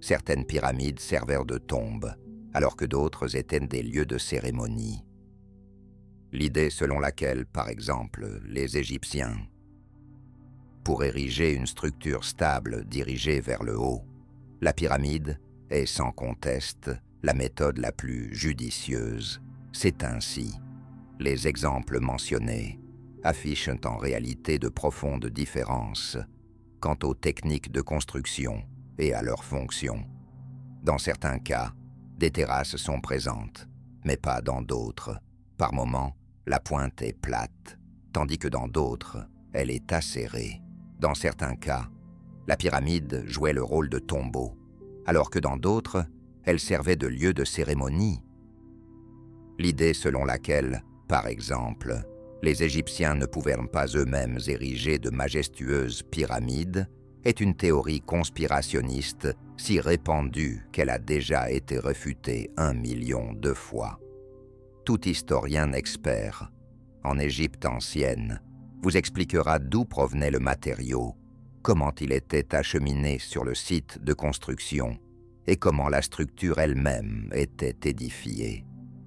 Certaines pyramides servaient de tombes, alors que d'autres étaient des lieux de cérémonie. L'idée selon laquelle, par exemple, les Égyptiens, pour ériger une structure stable dirigée vers le haut, la pyramide est sans conteste la méthode la plus judicieuse. C'est ainsi. Les exemples mentionnés affichent en réalité de profondes différences quant aux techniques de construction et à leur fonction. Dans certains cas, des terrasses sont présentes, mais pas dans d'autres. Par moments, la pointe est plate, tandis que dans d'autres, elle est acérée. Dans certains cas, la pyramide jouait le rôle de tombeau, alors que dans d'autres, elle servait de lieu de cérémonie. L'idée selon laquelle, par exemple, les Égyptiens ne pouvaient pas eux-mêmes ériger de majestueuses pyramides est une théorie conspirationniste si répandue qu'elle a déjà été réfutée 1 million de fois. Tout historien expert en Égypte ancienne vous expliquera d'où provenait le matériau, comment il était acheminé sur le site de construction et comment la structure elle-même était édifiée.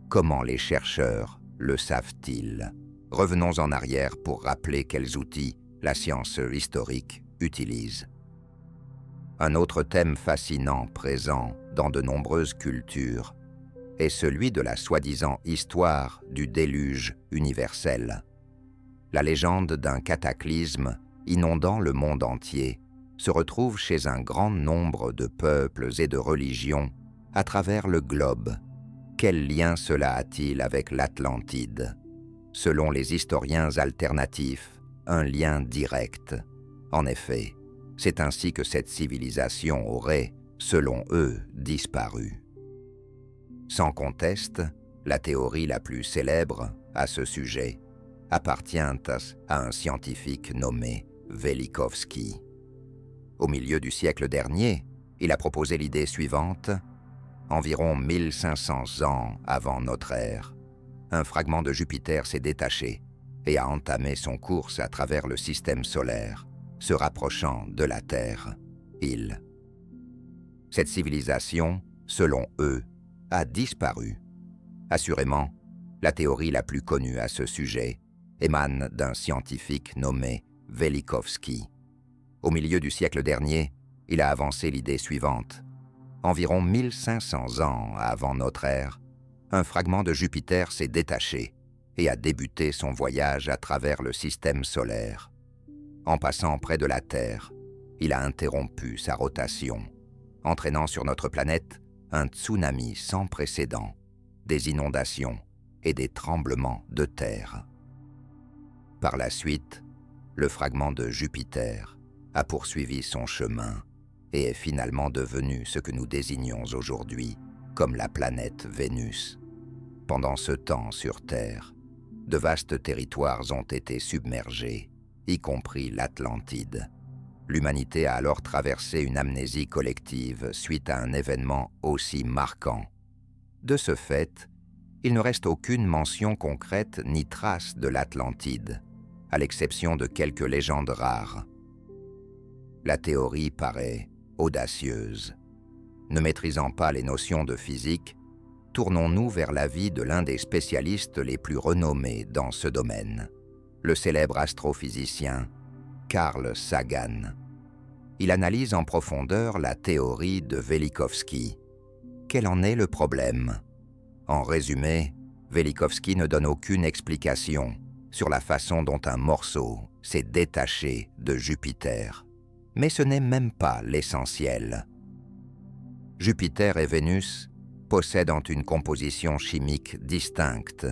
Comment les chercheurs le savent-ils? Revenons en arrière pour rappeler quels outils la science historique utilise. Un autre thème fascinant présent dans de nombreuses cultures est celui de la soi-disant histoire du déluge universel. La légende d'un cataclysme inondant le monde entier se retrouve chez un grand nombre de peuples et de religions à travers le globe. Quel lien cela a-t-il avec l'Atlantide? Selon les historiens alternatifs, un lien direct. En effet, c'est ainsi que cette civilisation aurait, selon eux, disparu. Sans conteste, la théorie la plus célèbre à ce sujet appartient à un scientifique nommé Velikovsky. Au milieu du siècle dernier, il a proposé l'idée suivante. Environ 1500 ans avant notre ère, un fragment de Jupiter s'est détaché et a entamé son cours à travers le système solaire, se rapprochant de la Terre. Cette civilisation, selon eux, a disparu. Assurément, la théorie la plus connue à ce sujet émane d'un scientifique nommé Velikovsky. Au milieu du siècle dernier, il a avancé l'idée suivante. Environ 1500 ans avant notre ère, un fragment de Jupiter s'est détaché et a débuté son voyage à travers le système solaire. En passant près de la Terre, il a interrompu sa rotation, entraînant sur notre planète un tsunami sans précédent, des inondations et des tremblements de terre. Par la suite, le fragment de Jupiter a poursuivi son chemin et est finalement devenu ce que nous désignons aujourd'hui comme la planète Vénus. Pendant ce temps sur Terre, de vastes territoires ont été submergés, y compris l'Atlantide. L'humanité a alors traversé une amnésie collective suite à un événement aussi marquant. De ce fait, il ne reste aucune mention concrète ni trace de l'Atlantide, à l'exception de quelques légendes rares. La théorie paraît audacieuse. Ne maîtrisant pas les notions de physique, tournons-nous vers l'avis de l'un des spécialistes les plus renommés dans ce domaine, le célèbre astrophysicien Carl Sagan. Il analyse en profondeur la théorie de Velikovsky. Quel en est le problème? En résumé, Velikovsky ne donne aucune explication sur la façon dont un morceau s'est détaché de Jupiter. Mais ce n'est même pas l'essentiel. Jupiter et Vénus possédant une composition chimique distincte.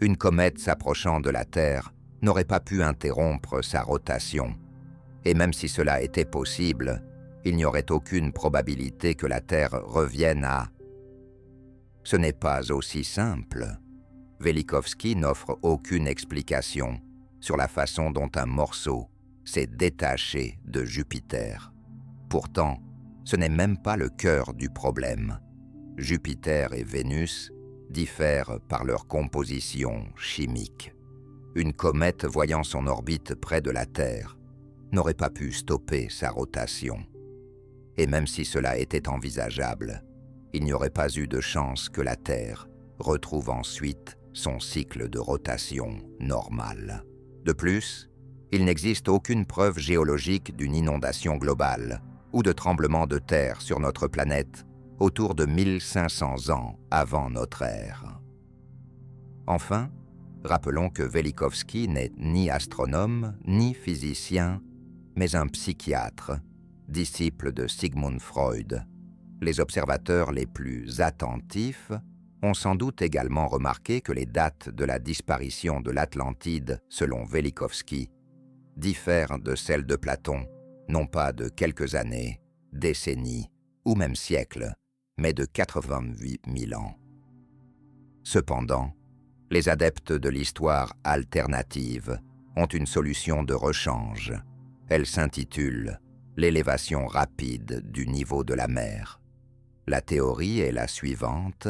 Une comète s'approchant de la Terre n'aurait pas pu interrompre sa rotation. Et même si cela était possible, il n'y aurait aucune probabilité que la Terre revienne à... Ce n'est pas aussi simple. Velikovsky n'offre aucune explication sur la façon dont un morceau s'est détaché de Jupiter. Pourtant, ce n'est même pas le cœur du problème. Jupiter et Vénus diffèrent par leur composition chimique. Une comète voyant son orbite près de la Terre n'aurait pas pu stopper sa rotation. Et même si cela était envisageable, il n'y aurait pas eu de chance que la Terre retrouve ensuite son cycle de rotation normal. De plus, il n'existe aucune preuve géologique d'une inondation globale ou de tremblement de terre sur notre planète autour de 1500 ans avant notre ère. Enfin, rappelons que Velikovsky n'est ni astronome ni physicien, mais un psychiatre, disciple de Sigmund Freud, les observateurs les plus attentifs ont sans doute également remarqué que les dates de la disparition de l'Atlantide, selon Velikovsky, diffèrent de celles de Platon, non pas de quelques années, décennies ou même siècles, mais de 88 000 ans. Cependant, les adeptes de l'histoire alternative ont une solution de rechange. Elle s'intitule « L'élévation rapide du niveau de la mer ». La théorie est la suivante.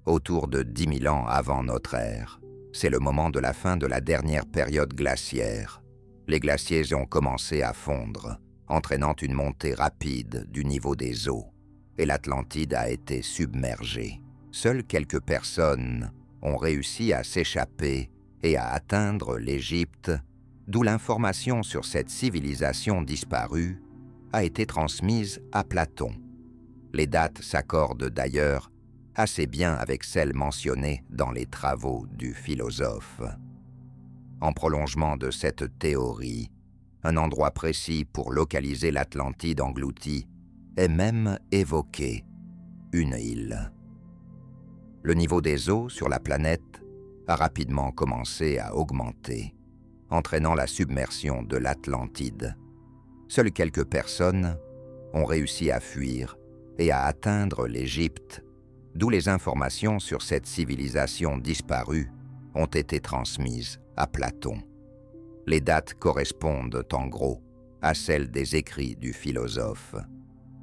Autour de 10 000 ans avant notre ère, c'est le moment de la fin de la dernière période glaciaire. Les glaciers ont commencé à fondre, entraînant une montée rapide du niveau des eaux, et l'Atlantide a été submergée. Seules quelques personnes ont réussi à s'échapper et à atteindre l'Égypte, d'où l'information sur cette civilisation disparue a été transmise à Platon. Les dates s'accordent d'ailleurs assez bien avec celles mentionnées dans les travaux du philosophe. En prolongement de cette théorie, un endroit précis pour localiser l'Atlantide engloutie est même évoqué, une île. Le niveau des eaux sur la planète a rapidement commencé à augmenter, entraînant la submersion de l'Atlantide. Seules quelques personnes ont réussi à fuir et à atteindre l'Égypte, d'où les informations sur cette civilisation disparue ont été transmises à Platon. Les dates correspondent en gros à celles des écrits du philosophe.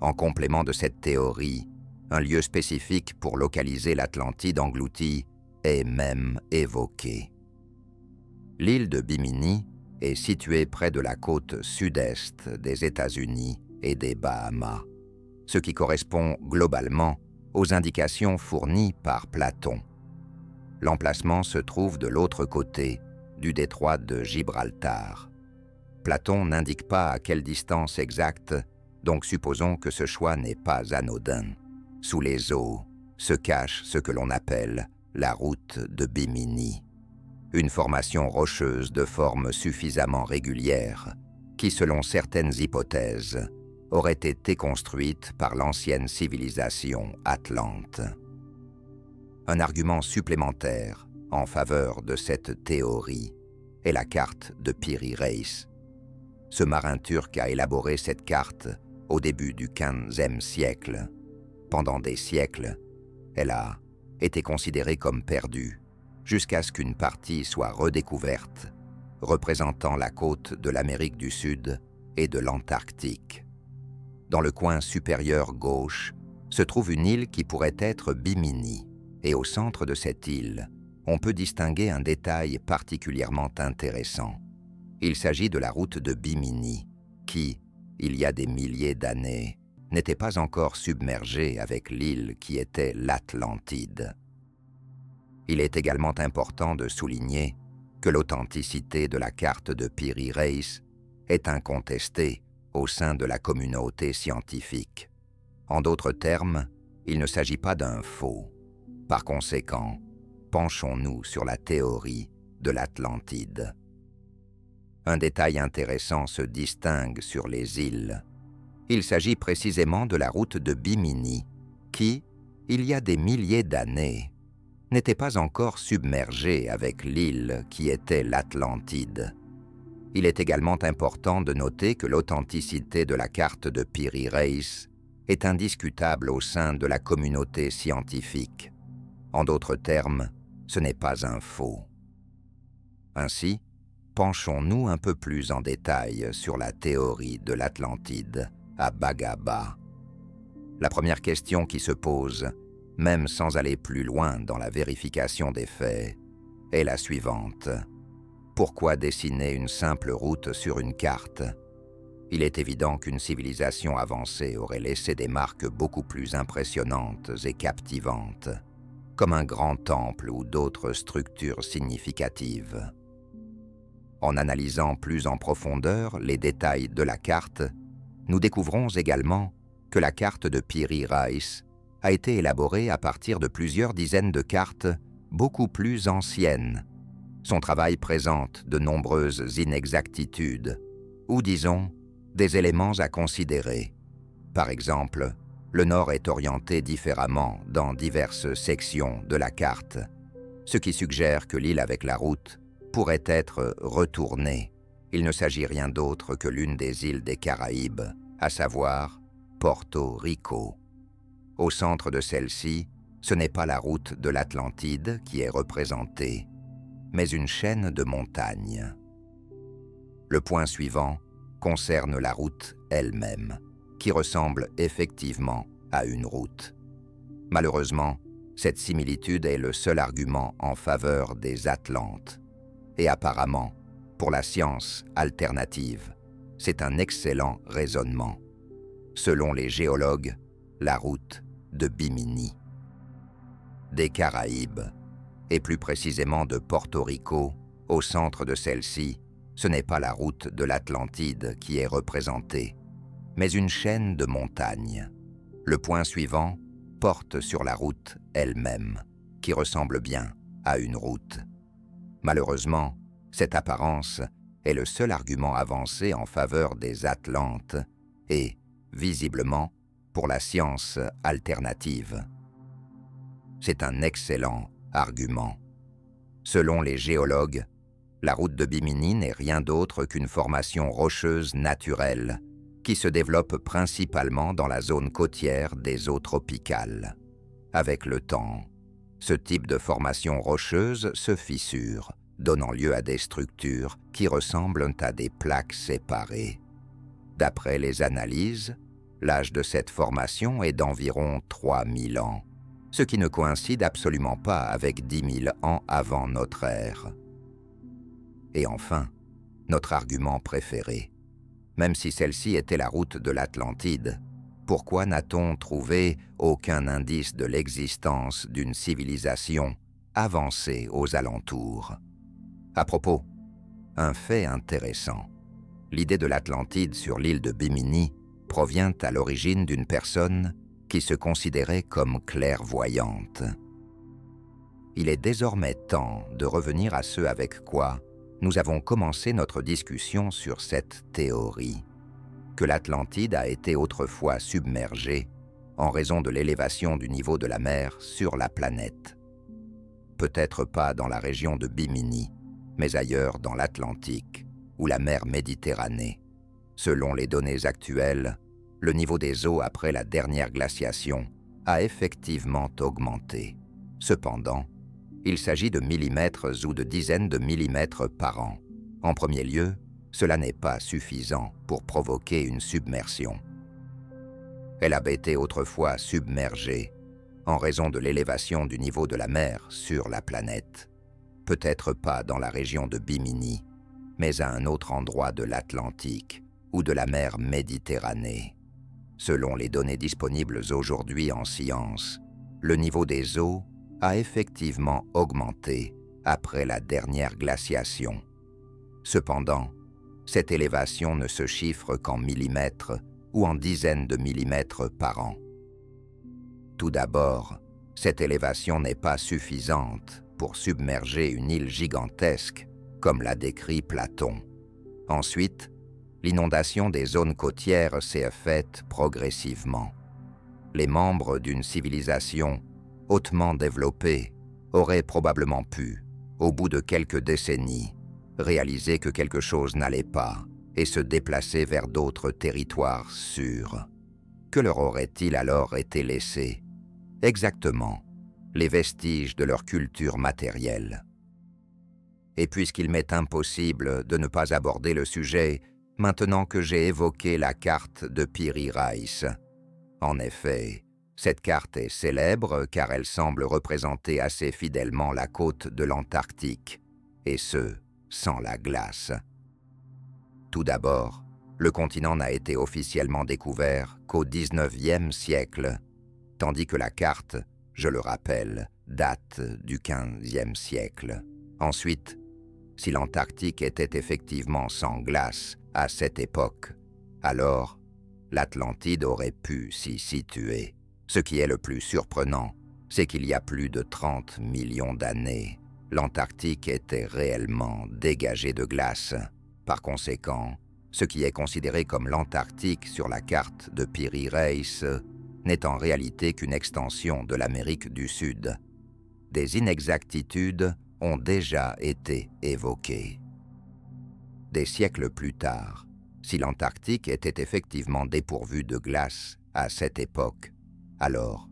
En complément de cette théorie, un lieu spécifique pour localiser l'Atlantide engloutie est même évoqué. L'île de Bimini est située près de la côte sud-est des États-Unis et des Bahamas, ce qui correspond globalement aux indications fournies par Platon. L'emplacement se trouve de l'autre côté du détroit de Gibraltar. Platon n'indique pas à quelle distance exacte, donc supposons que ce choix n'est pas anodin. Sous les eaux se cache ce que l'on appelle la route de Bimini, une formation rocheuse de forme suffisamment régulière qui, selon certaines hypothèses, aurait été construite par l'ancienne civilisation atlante. Un argument supplémentaire en faveur de cette théorie est la carte de Piri Reis. Ce marin turc a élaboré cette carte au début du XVe siècle. Pendant des siècles, elle a été considérée comme perdue, jusqu'à ce qu'une partie soit redécouverte, représentant la côte de l'Amérique du Sud et de l'Antarctique. Dans le coin supérieur gauche se trouve une île qui pourrait être Bimini, et au centre de cette île, on peut distinguer un détail particulièrement intéressant. Il s'agit de la route de Bimini, qui, il y a des milliers d'années, n'était pas encore submergée avec l'île qui était l'Atlantide. Il est également important de souligner que l'authenticité de la carte de Piri Reis est incontestée au sein de la communauté scientifique. En d'autres termes, il ne s'agit pas d'un faux. Par conséquent, penchons-nous sur la théorie de l'Atlantide. Un détail intéressant se distingue sur les îles. Il s'agit précisément de la route de Bimini, qui, il y a des milliers d'années, n'était pas encore submergée avec l'île qui était l'Atlantide. Il est également important de noter que l'authenticité de la carte de Piri Reis est indiscutable au sein de la communauté scientifique. En d'autres termes, ce n'est pas un faux. Ainsi, penchons-nous un peu plus en détail sur la théorie de l'Atlantide à Bagaba. La première question qui se pose, même sans aller plus loin dans la vérification des faits, est la suivante. Pourquoi dessiner une simple route sur une carte? Il est évident qu'une civilisation avancée aurait laissé des marques beaucoup plus impressionnantes et captivantes, comme un grand temple ou d'autres structures significatives. En analysant plus en profondeur les détails de la carte, nous découvrons également que la carte de Piri Reis a été élaborée à partir de plusieurs dizaines de cartes beaucoup plus anciennes. Son travail présente de nombreuses inexactitudes, ou disons, des éléments à considérer. Par exemple, le nord est orienté différemment dans diverses sections de la carte, ce qui suggère que l'île avec la route pourrait être retournée. Il ne s'agit rien d'autre que l'une des îles des Caraïbes, à savoir Porto Rico. Au centre de celle-ci, ce n'est pas la route de l'Atlantide qui est représentée, mais une chaîne de montagnes. Le point suivant concerne la route elle-même, qui ressemble effectivement à une route. Malheureusement, cette similitude est le seul argument en faveur des Atlantes. Et apparemment, pour la science alternative, c'est un excellent raisonnement. Selon les géologues, la route de Bimini. Des Caraïbes, et plus précisément de Porto Rico, au centre de celle-ci, ce n'est pas la route de l'Atlantide qui est représentée, mais une chaîne de montagnes. Le point suivant porte sur la route elle-même, qui ressemble bien à une route. Malheureusement, cette apparence est le seul argument avancé en faveur des Atlantes et, visiblement, pour la science alternative. C'est un excellent argument. Selon les géologues, la route de Bimini n'est rien d'autre qu'une formation rocheuse naturelle qui se développe principalement dans la zone côtière des eaux tropicales. Avec le temps, ce type de formation rocheuse se fissure, donnant lieu à des structures qui ressemblent à des plaques séparées. D'après les analyses, l'âge de cette formation est d'environ 3000 ans, ce qui ne coïncide absolument pas avec 10 000 ans avant notre ère. Et enfin, notre argument préféré. Même si celle-ci était la route de l'Atlantide, pourquoi n'a-t-on trouvé aucun indice de l'existence d'une civilisation avancée aux alentours? À propos, un fait intéressant. L'idée de l'Atlantide sur l'île de Bimini provient à l'origine d'une personne qui se considérait comme clairvoyante. Il est désormais temps de revenir à ce avec quoi nous avons commencé notre discussion sur cette théorie, que l'Atlantide a été autrefois submergée en raison de l'élévation du niveau de la mer sur la planète. Peut-être pas dans la région de Bimini, mais ailleurs dans l'Atlantique ou la mer Méditerranée. Selon les données actuelles, le niveau des eaux après la dernière glaciation a effectivement augmenté. Cependant, il s'agit de millimètres ou de dizaines de millimètres par an. En premier lieu, cela n'est pas suffisant pour provoquer une submersion. Elle a été autrefois submergée en raison de l'élévation du niveau de la mer sur la planète. Peut-être pas dans la région de Bimini, mais à un autre endroit de l'Atlantique ou de la mer Méditerranée. Selon les données disponibles aujourd'hui en science, le niveau des eaux a effectivement augmenté après la dernière glaciation. Cependant, cette élévation ne se chiffre qu'en millimètres ou en dizaines de millimètres par an. Tout d'abord, cette élévation n'est pas suffisante pour submerger une île gigantesque, comme l'a décrit Platon. Ensuite, l'inondation des zones côtières s'est faite progressivement. Les membres d'une civilisation hautement développée auraient probablement pu, au bout de quelques décennies, réaliser que quelque chose n'allait pas et se déplacer vers d'autres territoires sûrs. Que leur aurait-il alors été laissé? Exactement, les vestiges de leur culture matérielle. Et puisqu'il m'est impossible de ne pas aborder le sujet maintenant que j'ai évoqué la carte de Piri Reis. En effet, cette carte est célèbre car elle semble représenter assez fidèlement la côte de l'Antarctique, et ce, sans la glace. Tout d'abord, le continent n'a été officiellement découvert qu'au XIXe siècle, tandis que la carte, je le rappelle, date du XVe siècle. Ensuite, si l'Antarctique était effectivement sans glace à cette époque, alors l'Atlantide aurait pu s'y situer. Ce qui est le plus surprenant, c'est qu'il y a plus de 30 millions d'années, l'Antarctique était réellement dégagé de glace. Par conséquent, ce qui est considéré comme l'Antarctique sur la carte de Piri Reis n'est en réalité qu'une extension de l'Amérique du Sud. Des inexactitudes ont déjà été évoquées. Des siècles plus tard, si l'Antarctique était effectivement dépourvue de glace à cette époque, alors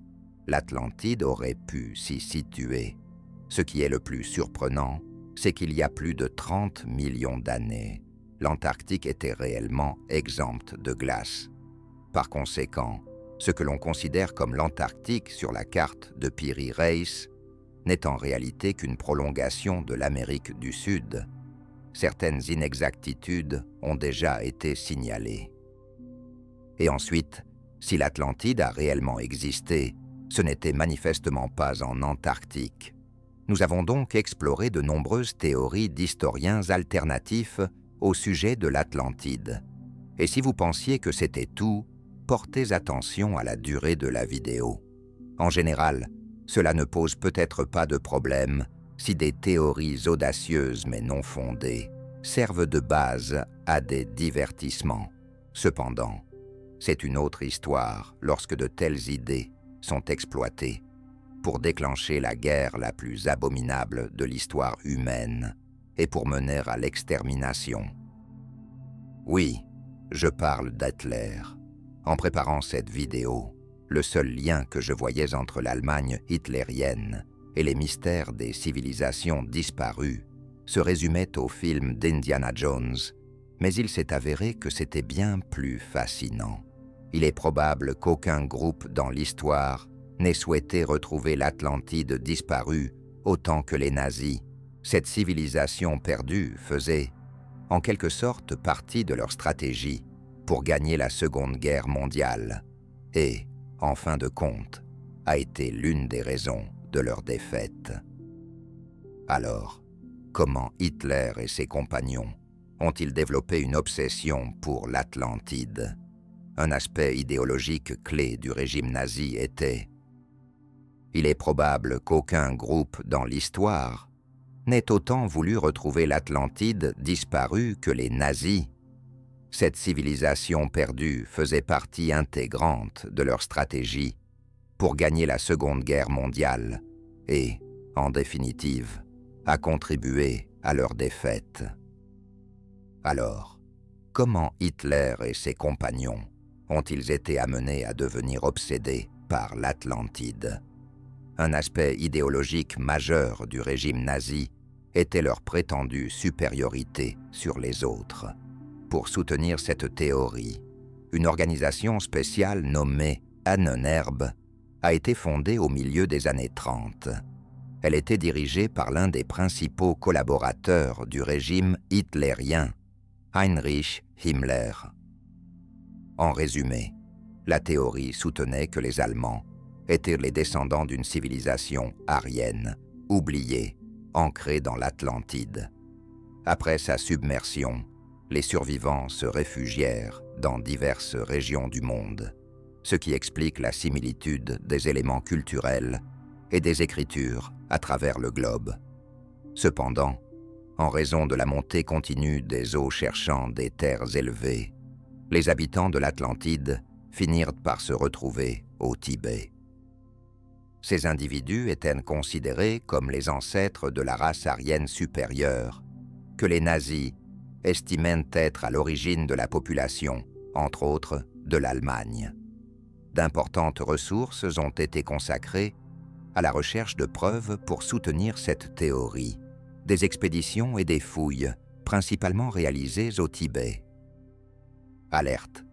l'Atlantide aurait pu s'y situer. Ce qui est le plus surprenant, c'est qu'il y a plus de 30 millions d'années, l'Antarctique était réellement exempte de glace. Par conséquent, ce que l'on considère comme l'Antarctique sur la carte de Piri Reis n'est en réalité qu'une prolongation de l'Amérique du Sud. Certaines inexactitudes ont déjà été signalées. Et ensuite, si l'Atlantide a réellement existé, ce n'était manifestement pas en Antarctique. Nous avons donc exploré de nombreuses théories d'historiens alternatifs au sujet de l'Atlantide. Et si vous pensiez que c'était tout, portez attention à la durée de la vidéo. En général, cela ne pose peut-être pas de problème si des théories audacieuses mais non fondées servent de base à des divertissements. Cependant, c'est une autre histoire lorsque de telles idées sont exploitées pour déclencher la guerre la plus abominable de l'histoire humaine et pour mener à l'extermination. Oui, je parle d'Hitler. En préparant cette vidéo, le seul lien que je voyais entre l'Allemagne hitlérienne et les mystères des civilisations disparues se résumait au film d'Indiana Jones, mais il s'est avéré que c'était bien plus fascinant. Il est probable qu'aucun groupe dans l'histoire n'ait souhaité retrouver l'Atlantide disparue autant que les nazis. Cette civilisation perdue faisait, en quelque sorte, partie de leur stratégie pour gagner la Seconde Guerre mondiale et, en fin de compte, a été l'une des raisons de leur défaite. Alors, comment Hitler et ses compagnons ont-ils développé une obsession pour l'Atlantide? Un aspect idéologique clé du régime nazi était: il est probable qu'aucun groupe dans l'histoire n'ait autant voulu retrouver l'Atlantide disparue que les nazis. Cette civilisation perdue faisait partie intégrante de leur stratégie pour gagner la Seconde Guerre mondiale et, en définitive, a contribué à leur défaite. Alors, comment Hitler et ses compagnons ont-ils été amenés à devenir obsédés par l'Atlantide? Un aspect idéologique majeur du régime nazi était leur prétendue supériorité sur les autres. Pour soutenir cette théorie, une organisation spéciale nommée Ahnenerbe a été fondée au milieu des années 30. Elle était dirigée par l'un des principaux collaborateurs du régime hitlérien, Heinrich Himmler. En résumé, la théorie soutenait que les Allemands étaient les descendants d'une civilisation aryenne, oubliée, ancrée dans l'Atlantide. Après sa submersion, les survivants se réfugièrent dans diverses régions du monde, ce qui explique la similitude des éléments culturels et des écritures à travers le globe. Cependant, en raison de la montée continue des eaux cherchant des terres élevées, les habitants de l'Atlantide finirent par se retrouver au Tibet. Ces individus étaient considérés comme les ancêtres de la race aryenne supérieure, que les nazis estimaient être à l'origine de la population, entre autres de l'Allemagne. D'importantes ressources ont été consacrées à la recherche de preuves pour soutenir cette théorie, des expéditions et des fouilles, principalement réalisées au Tibet. Alerte,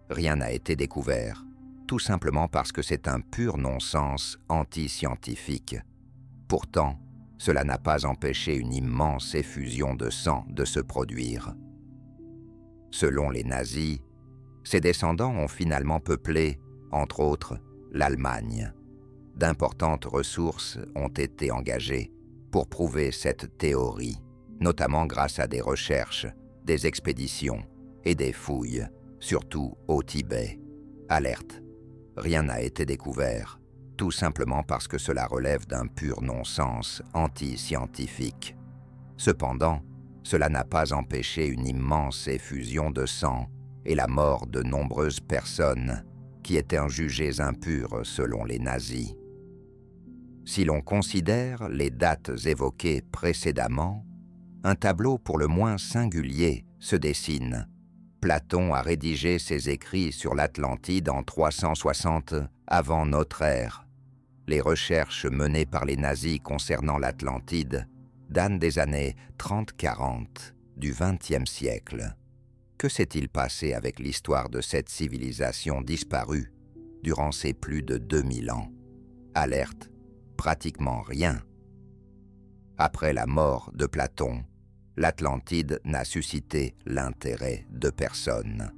rien n'a été découvert, tout simplement parce que c'est un pur non-sens anti-scientifique. Pourtant, cela n'a pas empêché une immense effusion de sang de se produire. Selon les nazis, ces descendants ont finalement peuplé, entre autres, l'Allemagne. D'importantes ressources ont été engagées pour prouver cette théorie, notamment grâce à des recherches, des expéditions et des fouilles, surtout au Tibet. Alerte, rien n'a été découvert, tout simplement parce que cela relève d'un pur non-sens anti-scientifique. Cependant, cela n'a pas empêché une immense effusion de sang et la mort de nombreuses personnes qui étaient jugés impurs selon les nazis. Si l'on considère les dates évoquées précédemment, un tableau pour le moins singulier se dessine. Platon a rédigé ses écrits sur l'Atlantide en 360 avant notre ère. Les recherches menées par les nazis concernant l'Atlantide datent des années 30-40 du XXe siècle. Que s'est-il passé avec l'histoire de cette civilisation disparue durant ces plus de 2000 ans? Alerte, pratiquement rien. Après la mort de Platon, l'Atlantide n'a suscité l'intérêt de personne.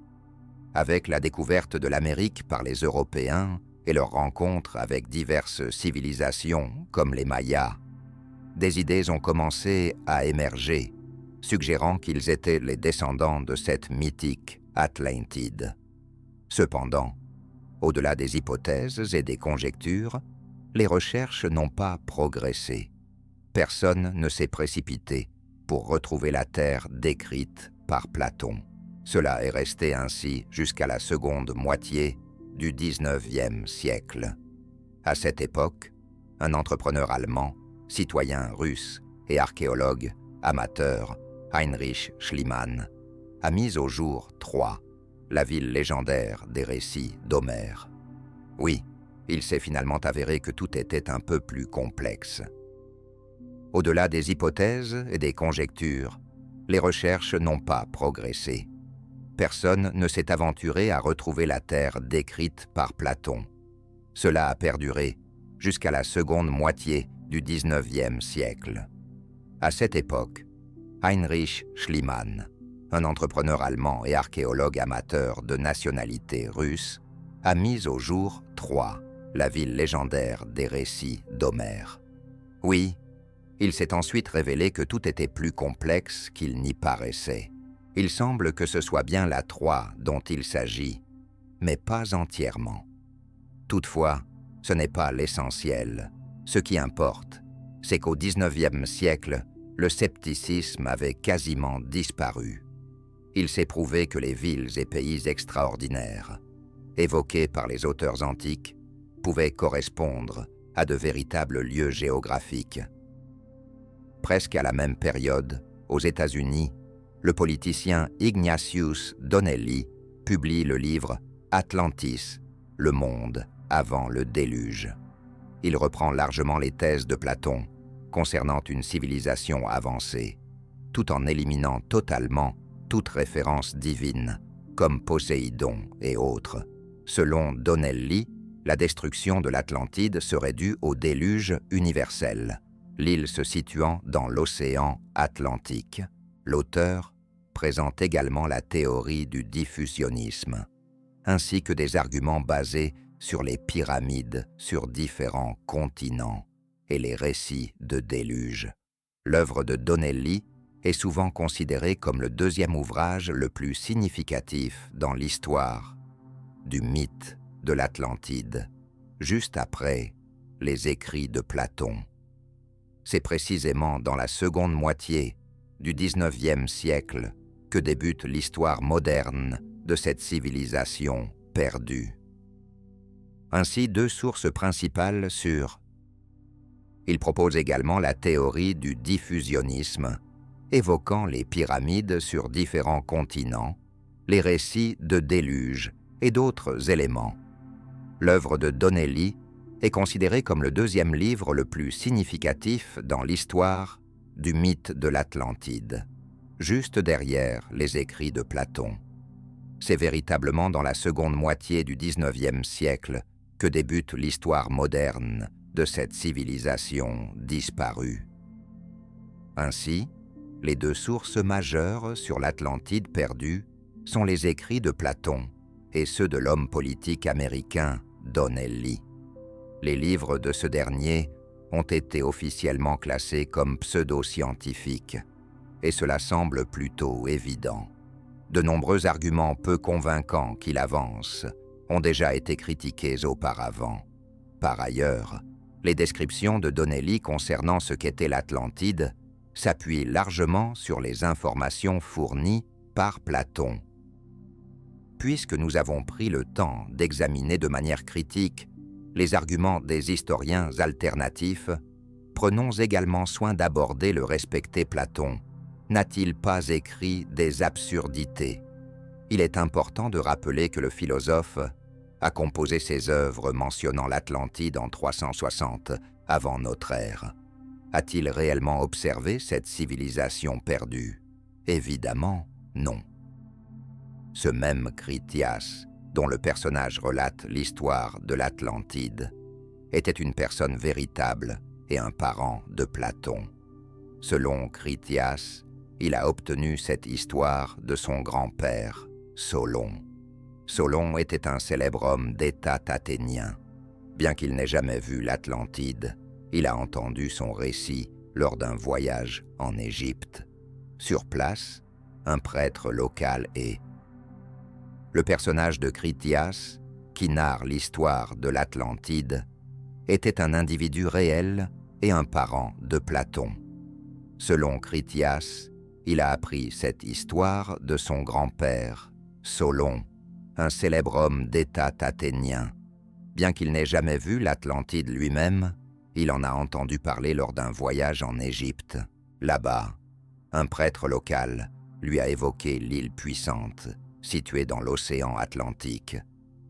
Avec la découverte de l'Amérique par les Européens et leur rencontre avec diverses civilisations comme les Mayas, des idées ont commencé à émerger, suggérant qu'ils étaient les descendants de cette mythique Atlantide. Cependant, au-delà des hypothèses et des conjectures, les recherches n'ont pas progressé. Personne ne s'est précipité pour retrouver la Terre décrite par Platon. Cela est resté ainsi jusqu'à la seconde moitié du XIXe siècle. À cette époque, un entrepreneur allemand, citoyen russe et archéologue amateur, Heinrich Schliemann, a mis au jour Troie, la ville légendaire des récits d'Homère. Oui, il s'est finalement avéré que tout était un peu plus complexe. Au-delà des hypothèses et des conjectures, les recherches n'ont pas progressé. Personne ne s'est aventuré à retrouver la Terre décrite par Platon. Cela a perduré jusqu'à la seconde moitié du XIXe siècle. À cette époque, Heinrich Schliemann, un entrepreneur allemand et archéologue amateur de nationalité russe, a mis au jour Troie, la ville légendaire des récits d'Homère. Oui, il s'est ensuite révélé que tout était plus complexe qu'il n'y paraissait. Il semble que ce soit bien la Troie dont il s'agit, mais pas entièrement. Toutefois, ce n'est pas l'essentiel. Ce qui importe, c'est qu'au XIXe siècle, le scepticisme avait quasiment disparu. Il s'est prouvé que les villes et pays extraordinaires, évoqués par les auteurs antiques, pouvaient correspondre à de véritables lieux géographiques. Presque à la même période, aux États-Unis, le politicien Ignatius Donnelly publie le livre Atlantis, le monde avant le déluge. Il reprend largement les thèses de Platon concernant une civilisation avancée, tout en éliminant totalement toute référence divine, comme Poséidon et autres. Selon Donnelly, la destruction de l'Atlantide serait due au déluge universel, l'île se situant dans l'océan Atlantique. L'auteur présente également la théorie du diffusionnisme, ainsi que des arguments basés sur les pyramides sur différents continents et les récits de déluge. L'œuvre de Donnelly est souvent considérée comme le deuxième ouvrage le plus significatif dans l'histoire du mythe de l'Atlantide, juste après les écrits de Platon. C'est précisément dans la seconde moitié du XIXe siècle que débute l'histoire moderne de cette civilisation perdue. Ainsi, deux sources principales sur. Il propose également la théorie du diffusionnisme, évoquant les pyramides sur différents continents, les récits de déluge et d'autres éléments. L'œuvre de Donnelly est considérée comme le deuxième livre le plus significatif dans l'histoire du mythe de l'Atlantide, juste derrière les écrits de Platon. C'est véritablement dans la seconde moitié du XIXe siècle que débute l'histoire moderne de cette civilisation disparue. Ainsi, les deux sources majeures sur l'Atlantide perdue sont les écrits de Platon et ceux de l'homme politique américain Donnelly. Les livres de ce dernier ont été officiellement classés comme pseudo-scientifiques, et cela semble plutôt évident. De nombreux arguments peu convaincants qu'il avance ont déjà été critiqués auparavant. Par ailleurs, les descriptions de Donnelly concernant ce qu'était l'Atlantide s'appuient largement sur les informations fournies par Platon. puisque nous avons pris le temps d'examiner de manière critique les arguments des historiens alternatifs, prenons également soin d'aborder le respecté Platon. N'a-t-il pas écrit des absurdités? Il est important de rappeler que le philosophe a composé ses œuvres mentionnant l'Atlantide en 360 avant notre ère. A-t-il réellement observé cette civilisation perdue? Évidemment, non. Ce même Critias, dont le personnage relate l'histoire de l'Atlantide, était une personne véritable et un parent de Platon. Selon Critias, il a obtenu cette histoire de son grand-père, Solon. Solon était un célèbre homme d'État athénien. Bien qu'il n'ait jamais vu l'Atlantide, il a entendu son récit lors d'un voyage en Égypte. Sur place, un prêtre local est. Le personnage de Critias, qui narre l'histoire de l'Atlantide, était un individu réel et un parent de Platon. Selon Critias, il a appris cette histoire de son grand-père, Solon, un célèbre homme d'État athénien. Bien qu'il n'ait jamais vu l'Atlantide lui-même, il en a entendu parler lors d'un voyage en Égypte. Là-bas, un prêtre local lui a évoqué l'île puissante, située dans l'océan Atlantique,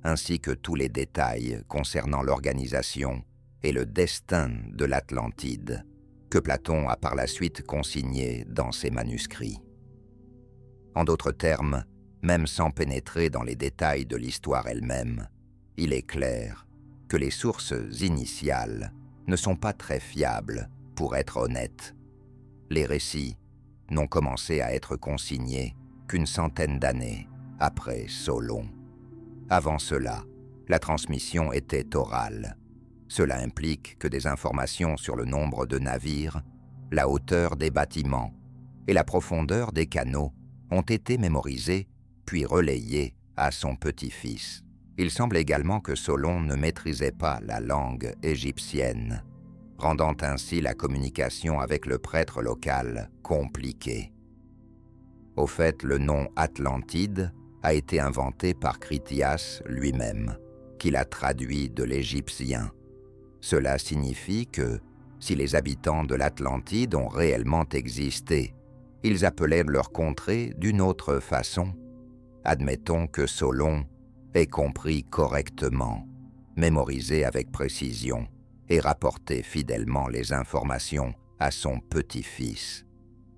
ainsi que tous les détails concernant l'organisation et le destin de l'Atlantide, que Platon a par la suite consigné dans ses manuscrits. En d'autres termes, même sans pénétrer dans les détails de l'histoire elle-même, il est clair que les sources initiales ne sont pas très fiables pour être honnêtes. Les récits n'ont commencé à être consignés qu'une centaine d'années après Solon. Avant cela, la transmission était orale. Cela implique que des informations sur le nombre de navires, la hauteur des bâtiments et la profondeur des canaux ont été mémorisées puis relayées à son petit-fils. Il semble également que Solon ne maîtrisait pas la langue égyptienne, rendant ainsi la communication avec le prêtre local compliquée. Au fait, le nom Atlantide a été inventé par Critias lui-même, qui l'a traduit de l'égyptien. Cela signifie que, si les habitants de l'Atlantide ont réellement existé, ils appelaient leur contrée d'une autre façon. Admettons que Solon ait compris correctement, mémorisé avec précision et rapporté fidèlement les informations à son petit-fils.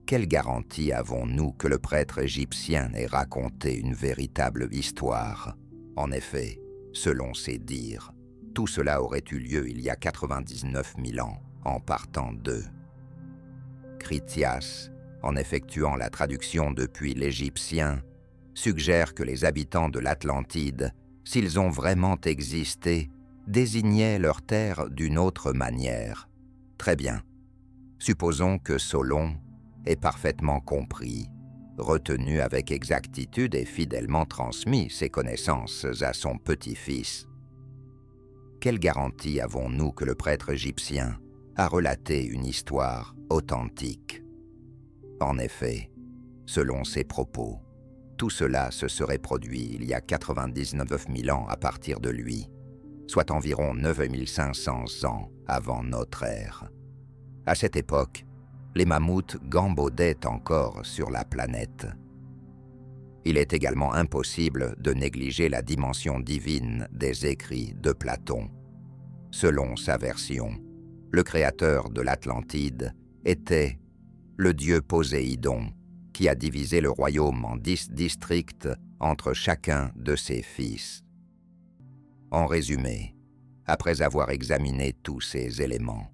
Quelle garantie avons-nous que le prêtre égyptien ait raconté une véritable histoire? En effet, selon ses dires, tout cela aurait eu lieu il y a 99 000 ans, en partant d'eux. Critias, en effectuant la traduction depuis l'égyptien, suggère que les habitants de l'Atlantide, s'ils ont vraiment existé, désignaient leur terre d'une autre manière. Très bien. Supposons que Solon ait parfaitement compris, retenu avec exactitude et fidèlement transmis ses connaissances à son petit-fils. Quelle garantie avons-nous que le prêtre égyptien a relaté une histoire authentique? En effet, selon ses propos, tout cela se serait produit il y a 99 000 ans à partir de lui, soit environ 9 500 ans avant notre ère. À cette époque, les mammouths gambaudaient encore sur la planète. Il est également impossible de négliger la dimension divine des écrits de Platon. Selon sa version, le créateur de l'Atlantide était le dieu Poséidon, qui a divisé le royaume en 10 districts entre chacun de ses fils. En résumé, après avoir examiné tous ces éléments,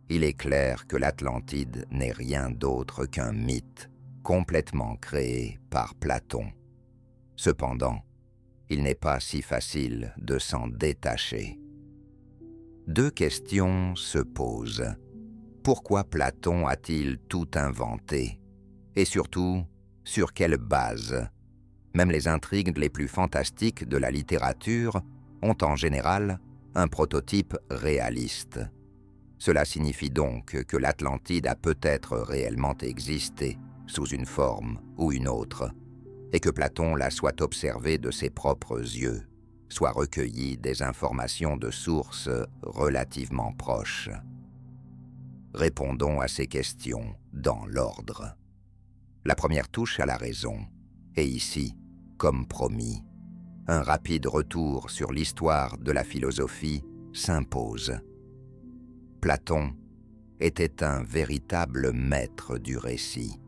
il est clair que l'Atlantide n'est rien d'autre qu'un mythe complètement créé par Platon. Cependant, il n'est pas si facile de s'en détacher. Deux questions se posent. Pourquoi Platon a-t-il tout inventé? Et surtout, sur quelle base? Même les intrigues les plus fantastiques de la littérature ont en général un prototype réaliste. Cela signifie donc que l'Atlantide a peut-être réellement existé, sous une forme ou une autre, et que Platon la soit observée de ses propres yeux, soit recueilli des informations de sources relativement proches. Répondons à ces questions dans l'ordre. La première touche à la raison, et ici, comme promis, un rapide retour sur l'histoire de la philosophie s'impose. Platon était un véritable maître du récit.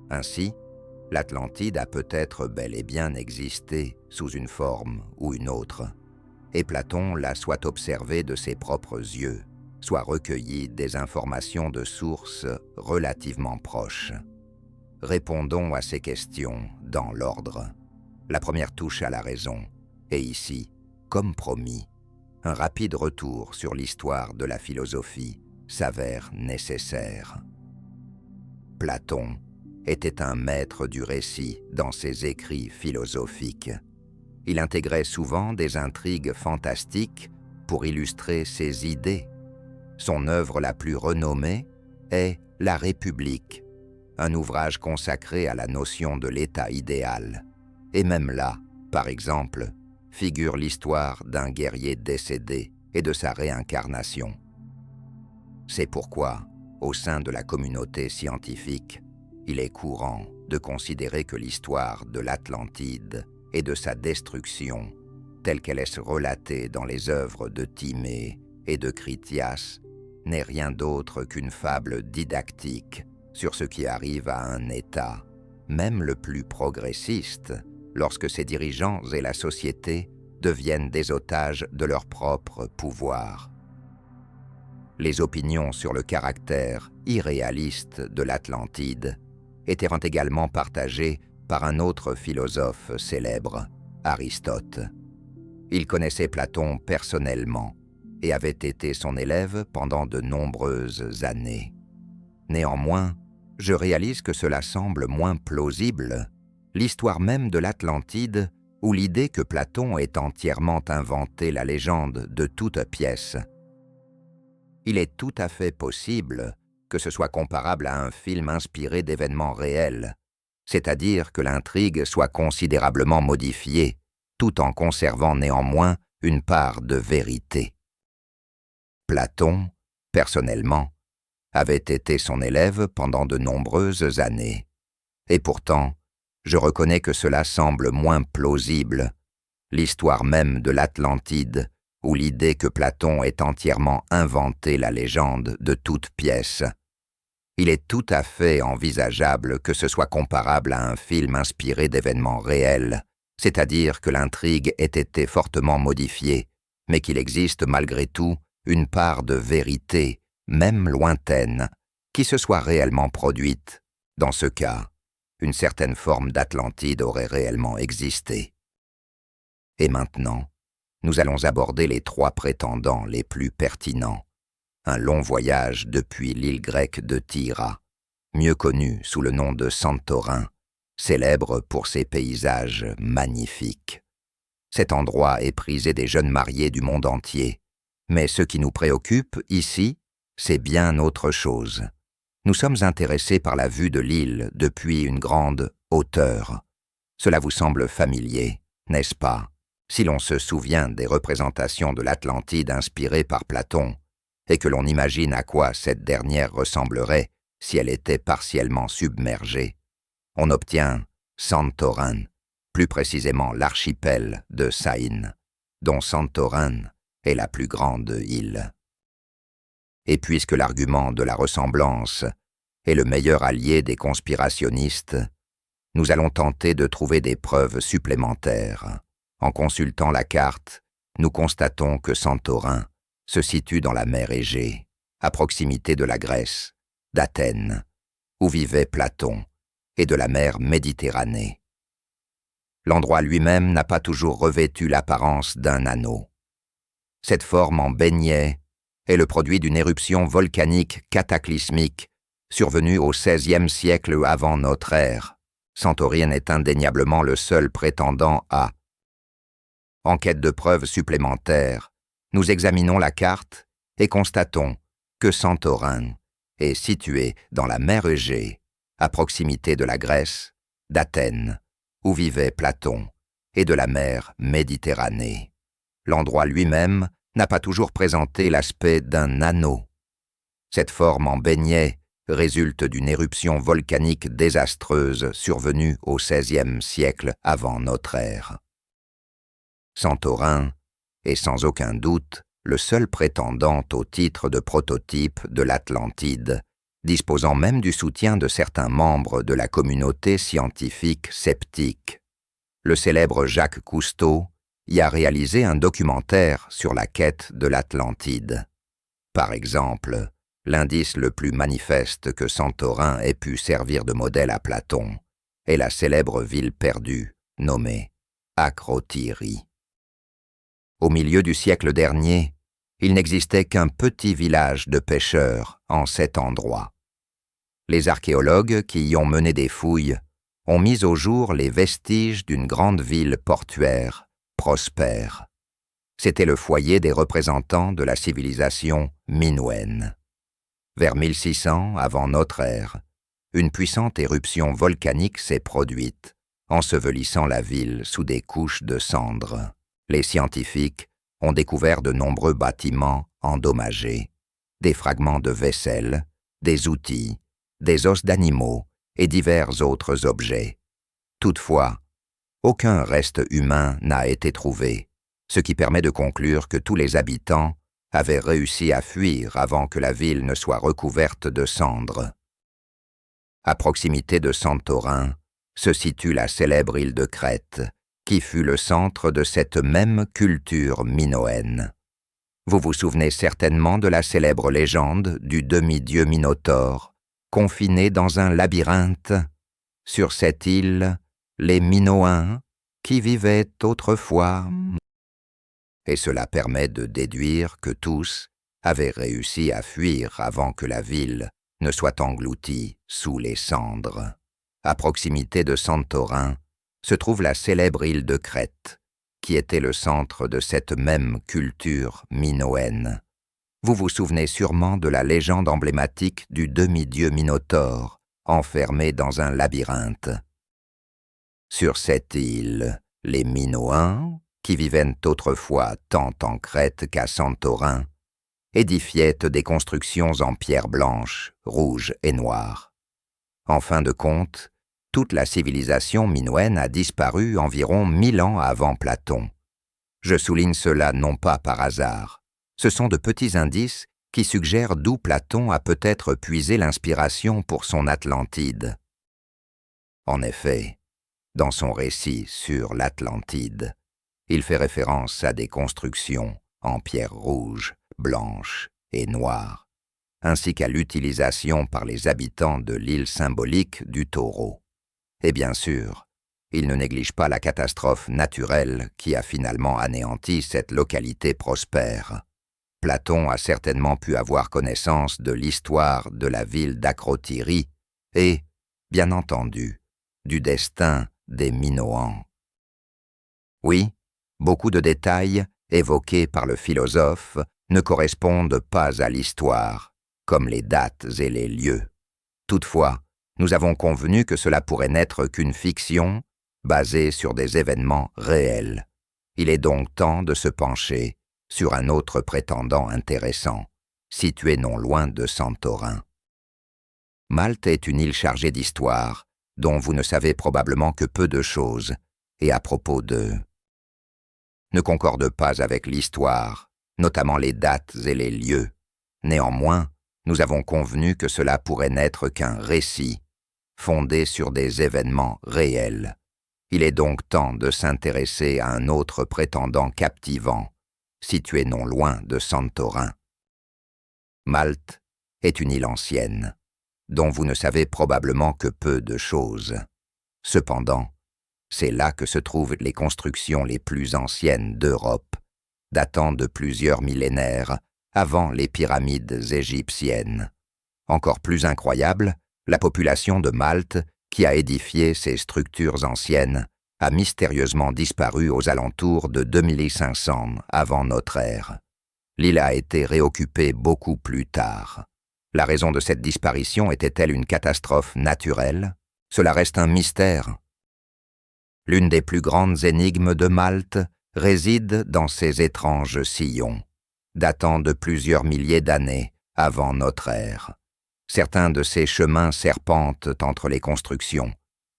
Ainsi, l'Atlantide a peut-être bel et bien existé sous une forme ou une autre, et Platon la soit observé de ses propres yeux, soit recueilli des informations de sources relativement proches. Répondons à ces questions dans l'ordre. La première touche à la raison, et ici, comme promis, un rapide retour sur l'histoire de la philosophie s'avère nécessaire. Platon était un maître du récit dans ses écrits philosophiques. Il intégrait souvent des intrigues fantastiques pour illustrer ses idées. Son œuvre la plus renommée est La République, un ouvrage consacré à la notion de l'état idéal. Et même là, par exemple, figure l'histoire d'un guerrier décédé et de sa réincarnation. C'est pourquoi, au sein de la communauté scientifique, il est courant de considérer que l'histoire de l'Atlantide et de sa destruction, telle qu'elle est relatée dans les œuvres de Timée et de Critias, n'est rien d'autre qu'une fable didactique sur ce qui arrive à un État, même le plus progressiste, lorsque ses dirigeants et la société deviennent des otages de leur propre pouvoir. Les opinions sur le caractère irréaliste de l'Atlantide étaient également partagées par un autre philosophe célèbre, Aristote. Il connaissait Platon personnellement et avait été son élève pendant de nombreuses années. Néanmoins, je réalise que cela semble moins plausible. L'histoire même de l'Atlantide, ou l'idée que Platon ait entièrement inventé la légende de toute pièce. Il est tout à fait possible que ce soit comparable à un film inspiré d'événements réels, c'est-à-dire que l'intrigue soit considérablement modifiée, tout en conservant néanmoins une part de vérité. Platon, personnellement, avait été son élève pendant de nombreuses années, et pourtant, je reconnais que cela semble moins plausible. L'histoire même de l'Atlantide, ou l'idée que Platon ait entièrement inventé la légende de toute pièce. Il est tout à fait envisageable que ce soit comparable à un film inspiré d'événements réels, c'est-à-dire que l'intrigue ait été fortement modifiée, mais qu'il existe malgré tout une part de vérité, même lointaine, qui se soit réellement produite. Dans ce cas, une certaine forme d'Atlantide aurait réellement existé. Et maintenant, nous allons aborder les 3 prétendants les plus pertinents. Un long voyage depuis l'île grecque de Tyra, mieux connue sous le nom de Santorin, célèbre pour ses paysages magnifiques. Cet endroit est prisé des jeunes mariés du monde entier, mais ce qui nous préoccupe ici, c'est bien autre chose. Nous sommes intéressés par la vue de l'île depuis une grande hauteur. Cela vous semble familier, n'est-ce pas, si l'on se souvient des représentations de l'Atlantide inspirées par Platon, et que l'on imagine à quoi cette dernière ressemblerait si elle était partiellement submergée. On obtient Santorin, plus précisément l'archipel de Saïn, dont Santorin est la plus grande île. Et puisque l'argument de la ressemblance est le meilleur allié des conspirationnistes, nous allons tenter de trouver des preuves supplémentaires. En consultant la carte, nous constatons que Santorin se situe dans la mer Égée, à proximité de la Grèce, d'Athènes, où vivait Platon, et de la mer Méditerranée. L'endroit lui-même n'a pas toujours revêtu l'apparence d'un anneau. Cette forme en beignet est le produit d'une éruption volcanique cataclysmique survenue au XVIe siècle avant notre ère. Santorin est indéniablement le seul prétendant à. En quête de preuves supplémentaires, nous examinons la carte et constatons que Santorin est situé dans la mer Égée, à proximité de la Grèce d'Athènes, où vivait Platon, et de la mer Méditerranée. L'endroit lui-même n'a pas toujours présenté l'aspect d'un anneau. Cette forme en beignet résulte d'une éruption volcanique désastreuse survenue au XVIe siècle avant notre ère. Santorin est sans aucun doute le seul prétendant au titre de prototype de l'Atlantide, disposant même du soutien de certains membres de la communauté scientifique sceptique. Le célèbre Jacques Cousteau y a réalisé un documentaire sur la quête de l'Atlantide. Par exemple, l'indice le plus manifeste que Santorin ait pu servir de modèle à Platon est la célèbre ville perdue, nommée Akrotiri. Au milieu du siècle dernier, il n'existait qu'un petit village de pêcheurs en cet endroit. Les archéologues qui y ont mené des fouilles ont mis au jour les vestiges d'une grande ville portuaire, prospère. C'était le foyer des représentants de la civilisation minoenne. Vers 1600 avant notre ère, une puissante éruption volcanique s'est produite, ensevelissant la ville sous des couches de cendres. Les scientifiques ont découvert de nombreux bâtiments endommagés, des fragments de vaisselle, des outils, des os d'animaux et divers autres objets. Toutefois, aucun reste humain n'a été trouvé, ce qui permet de conclure que tous les habitants avaient réussi à fuir avant que la ville ne soit recouverte de cendres. À proximité de Santorin se situe la célèbre île de Crète, qui fut le centre de cette même culture minoenne. Vous vous souvenez certainement de la célèbre légende du demi-dieu Minotaure, confiné dans un labyrinthe. Sur cette île, les Minoens, qui vivaient autrefois. Et cela permet de déduire que tous avaient réussi à fuir avant que la ville ne soit engloutie sous les cendres. À proximité de Santorin se trouve la célèbre île de Crète, qui était le centre de cette même culture minoenne. Vous vous souvenez sûrement de la légende emblématique du demi-dieu Minotaure, enfermé dans un labyrinthe. Sur cette île, les Minoens, qui vivaient autrefois tant en Crète qu'à Santorin, édifiaient des constructions en pierre blanche, rouge et noire. En fin de compte, toute la civilisation minoenne a disparu environ 1000 ans avant Platon. Je souligne cela non pas par hasard. Ce sont de petits indices qui suggèrent d'où Platon a peut-être puisé l'inspiration pour son Atlantide. En effet, dans son récit sur l'Atlantide, il fait référence à des constructions en pierre rouge, blanche et noire, ainsi qu'à l'utilisation par les habitants de l'île symbolique du taureau. Et bien sûr, il ne néglige pas la catastrophe naturelle qui a finalement anéanti cette localité prospère. Platon a certainement pu avoir connaissance de l'histoire de la ville d'Akrotiri et, bien entendu, du destin des Minoans. Oui, beaucoup de détails évoqués par le philosophe ne correspondent pas à l'histoire, comme les dates et les lieux. Toutefois, nous avons convenu que cela pourrait n'être qu'une fiction basée sur des événements réels. Il est donc temps de se pencher sur un autre prétendant intéressant, situé non loin de Santorin. Malte est une île chargée d'histoire, dont vous ne savez probablement que peu de choses, et à propos de... ne concorde pas avec l'histoire, notamment les dates et les lieux. Néanmoins, nous avons convenu que cela pourrait n'être qu'un récit, fondé sur des événements réels. Il est donc temps de s'intéresser à un autre prétendant captivant, situé non loin de Santorin. Malte est une île ancienne, dont vous ne savez probablement que peu de choses. Cependant, c'est là que se trouvent les constructions les plus anciennes d'Europe, datant de plusieurs millénaires avant les pyramides égyptiennes. Encore plus incroyable, la population de Malte, qui a édifié ces structures anciennes, a mystérieusement disparu aux alentours de 2500 avant notre ère. L'île a été réoccupée beaucoup plus tard. La raison de cette disparition était-elle une catastrophe naturelle? Cela reste un mystère. L'une des plus grandes énigmes de Malte réside dans ces étranges sillons, datant de plusieurs milliers d'années avant notre ère. Certains de ces chemins serpentent entre les constructions,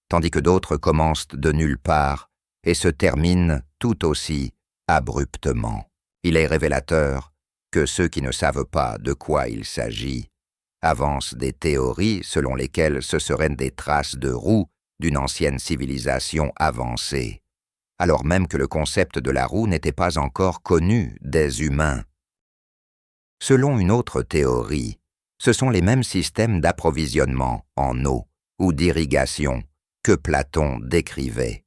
tandis que d'autres commencent de nulle part et se terminent tout aussi abruptement. Il est révélateur que ceux qui ne savent pas de quoi il s'agit avancent des théories selon lesquelles ce seraient des traces de roues d'une ancienne civilisation avancée, alors même que le concept de la roue n'était pas encore connu des humains. Selon une autre théorie, ce sont les mêmes systèmes d'approvisionnement en eau ou d'irrigation que Platon décrivait.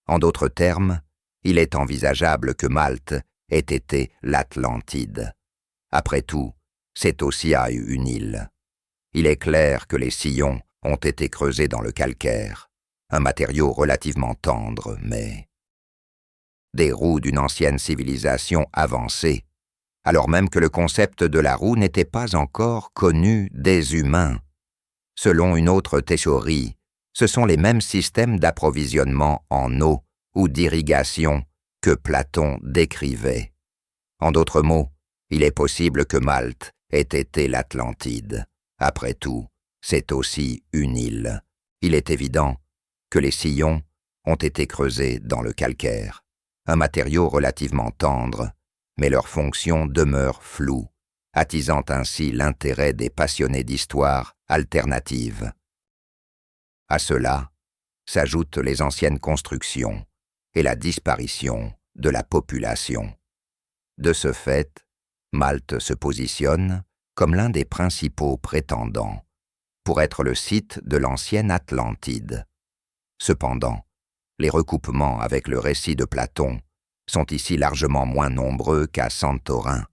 En d'autres termes, il est envisageable que Malte ait été l'Atlantide. Après tout, c'est aussi une île. Il est clair que les sillons ont été creusés dans le calcaire, un matériau relativement tendre, mais des roues d'une ancienne civilisation avancée, alors même que le concept de la roue n'était pas encore connu des humains. Selon une autre théorie, ce sont les mêmes systèmes d'approvisionnement en eau ou d'irrigation que Platon décrivait. En d'autres mots, il est possible que Malte ait été l'Atlantide. Après tout, c'est aussi une île. Il est évident que les sillons ont été creusés dans le calcaire, un matériau relativement tendre, mais leur fonction demeure floue, attisant ainsi l'intérêt des passionnés d'histoire alternative. À cela s'ajoutent les anciennes constructions et la disparition de la population. De ce fait, Malte se positionne comme l'un des principaux prétendants pour être le site de l'ancienne Atlantide. Cependant, les recoupements avec le récit de Platon sont ici largement moins nombreux qu'à Santorin.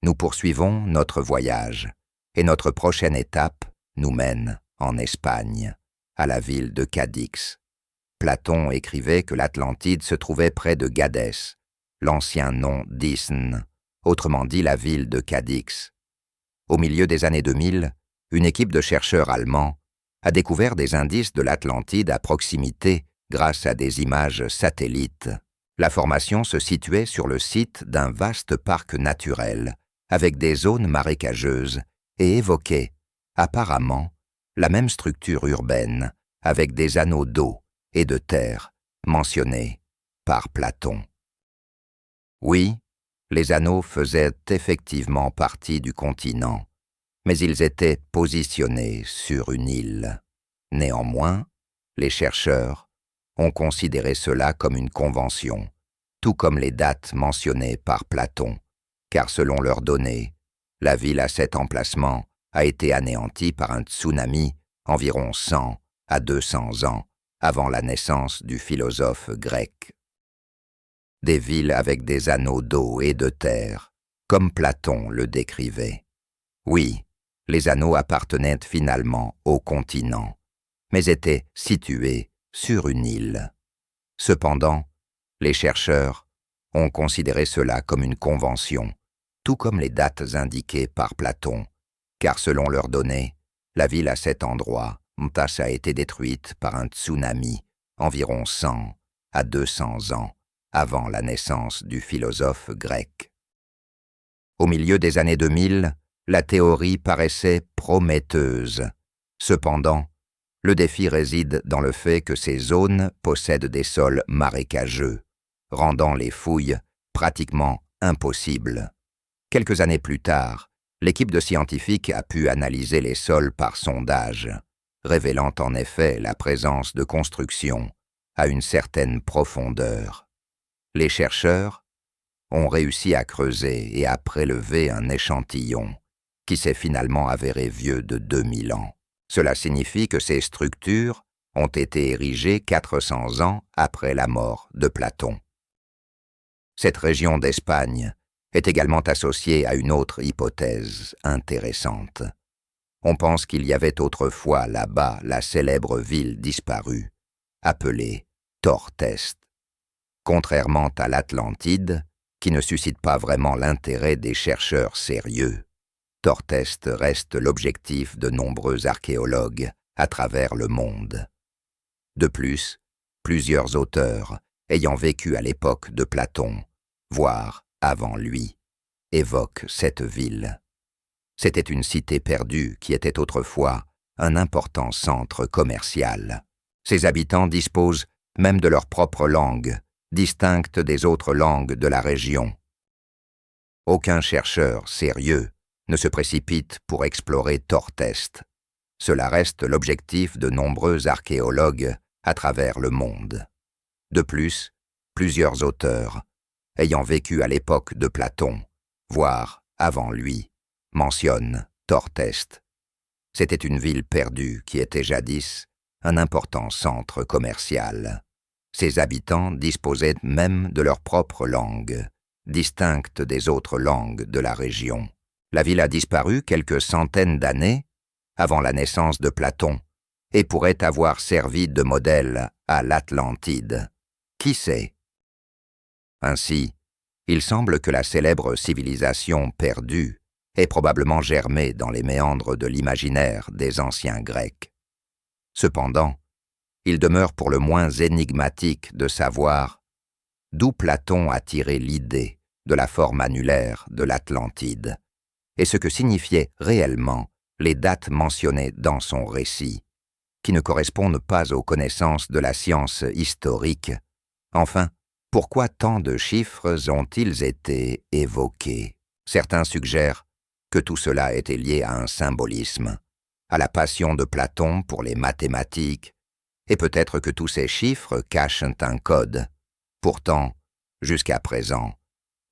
Nous poursuivons notre voyage, et notre prochaine étape nous mène en Espagne, à la ville de Cadix. Platon écrivait que l'Atlantide se trouvait près de Gadès, l'ancien nom d'Isne, autrement dit la ville de Cadix. Au milieu des années 2000, une équipe de chercheurs allemands a découvert des indices de l'Atlantide à proximité grâce à des images satellites. La formation se situait sur le site d'un vaste parc naturel, avec des zones marécageuses, et évoquait, apparemment, la même structure urbaine, avec des anneaux d'eau et de terre, mentionnés par Platon. Oui, les anneaux faisaient effectivement partie du continent, mais ils étaient positionnés sur une île. Néanmoins, les chercheurs ont considéré cela comme une convention, tout comme les dates mentionnées par Platon, car selon leurs données, la ville à cet emplacement a été anéantie par un tsunami environ 100 à 200 ans avant la naissance du philosophe grec. Des villes avec des anneaux d'eau et de terre, comme Platon le décrivait. Oui, les anneaux appartenaient finalement au continent, mais étaient situés sur une île. Cependant, les chercheurs ont considéré cela comme une convention, tout comme les dates indiquées par Platon, car selon leurs données, la ville à cet endroit a été détruite par un tsunami environ 100 à 200 ans avant la naissance du philosophe grec. Au milieu des années 2000, la théorie paraissait prometteuse. Cependant, le défi réside dans le fait que ces zones possèdent des sols marécageux, rendant les fouilles pratiquement impossibles. Quelques années plus tard, l'équipe de scientifiques a pu analyser les sols par sondage, révélant en effet la présence de constructions à une certaine profondeur. Les chercheurs ont réussi à creuser et à prélever un échantillon qui s'est finalement avéré vieux de 2000 ans. Cela signifie que ces structures ont été érigées 400 ans après la mort de Platon. Cette région d'Espagne est également associée à une autre hypothèse intéressante. On pense qu'il y avait autrefois là-bas la célèbre ville disparue, appelée Tortest. Contrairement à l'Atlantide, qui ne suscite pas vraiment l'intérêt des chercheurs sérieux, Tortest reste l'objectif de nombreux archéologues à travers le monde. De plus, plusieurs auteurs, ayant vécu à l'époque de Platon, voire avant lui, évoquent cette ville. C'était une cité perdue qui était autrefois un important centre commercial. Ses habitants disposent même de leur propre langue, distincte des autres langues de la région. Aucun chercheur sérieux ne se précipite pour explorer Tortest. Cela reste l'objectif de nombreux archéologues à travers le monde. De plus, plusieurs auteurs, ayant vécu à l'époque de Platon, voire avant lui, mentionnent Tortest. C'était une ville perdue qui était jadis un important centre commercial. Ses habitants disposaient même de leur propre langue, distincte des autres langues de la région. La ville a disparu quelques centaines d'années avant la naissance de Platon et pourrait avoir servi de modèle à l'Atlantide. Qui sait? Ainsi, il semble que la célèbre civilisation perdue ait probablement germé dans les méandres de l'imaginaire des anciens Grecs. Cependant, il demeure pour le moins énigmatique de savoir d'où Platon a tiré l'idée de la forme annulaire de l'Atlantide et ce que signifiaient réellement les dates mentionnées dans son récit, qui ne correspondent pas aux connaissances de la science historique. Enfin, pourquoi tant de chiffres ont-ils été évoqués? Certains suggèrent que tout cela était lié à un symbolisme, à la passion de Platon pour les mathématiques, et peut-être que tous ces chiffres cachent un code. Pourtant, jusqu'à présent,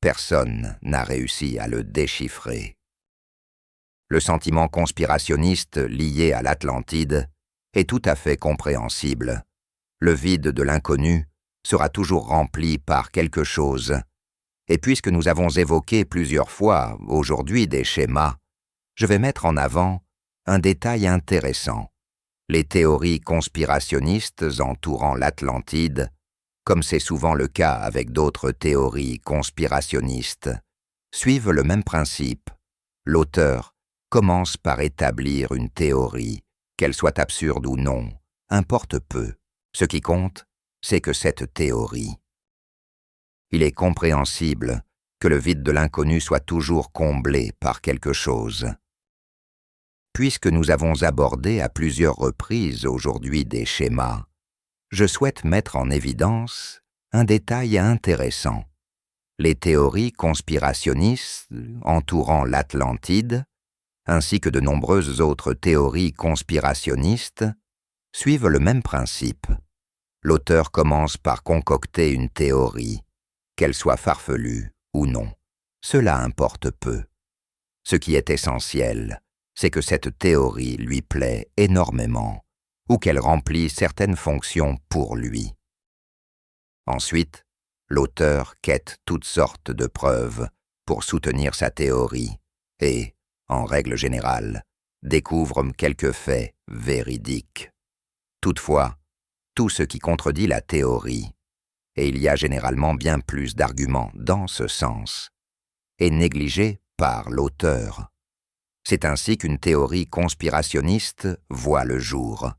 personne n'a réussi à le déchiffrer. Le sentiment conspirationniste lié à l'Atlantide est tout à fait compréhensible. Le vide de l'inconnu sera toujours rempli par quelque chose. Et puisque nous avons évoqué plusieurs fois aujourd'hui des schémas, je vais mettre en avant un détail intéressant. Les théories conspirationnistes entourant l'Atlantide, comme c'est souvent le cas avec d'autres théories conspirationnistes, suivent le même principe. L'auteur commence par établir une théorie, qu'elle soit absurde ou non, importe peu. Ce qui compte, c'est que cette théorie. Il est compréhensible que le vide de l'inconnu soit toujours comblé par quelque chose. Puisque nous avons abordé à plusieurs reprises aujourd'hui des schémas, je souhaite mettre en évidence un détail intéressant. Les théories conspirationnistes entourant l'Atlantide, ainsi que de nombreuses autres théories conspirationnistes, suivent le même principe. L'auteur commence par concocter une théorie, qu'elle soit farfelue ou non. Cela importe peu. Ce qui est essentiel, c'est que cette théorie lui plaît énormément ou qu'elle remplit certaines fonctions pour lui. Ensuite, l'auteur quête toutes sortes de preuves pour soutenir sa théorie et, en règle générale, découvre quelques faits véridiques. Toutefois, tout ce qui contredit la théorie, et il y a généralement bien plus d'arguments dans ce sens, est négligé par l'auteur. C'est ainsi qu'une théorie conspirationniste voit le jour.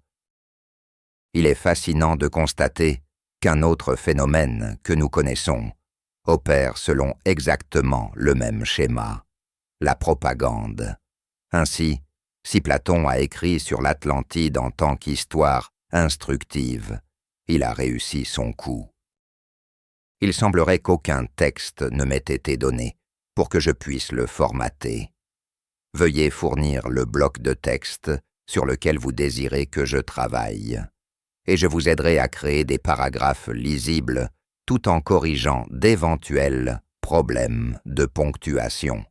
Il est fascinant de constater qu'un autre phénomène que nous connaissons opère selon exactement le même schéma, la propagande. Ainsi, si Platon a écrit sur l'Atlantide en tant qu'histoire instructive, il a réussi son coup. Il semblerait qu'aucun texte ne m'ait été donné pour que je puisse le formater. Veuillez fournir le bloc de texte sur lequel vous désirez que je travaille, et je vous aiderai à créer des paragraphes lisibles tout en corrigeant d'éventuels problèmes de ponctuation.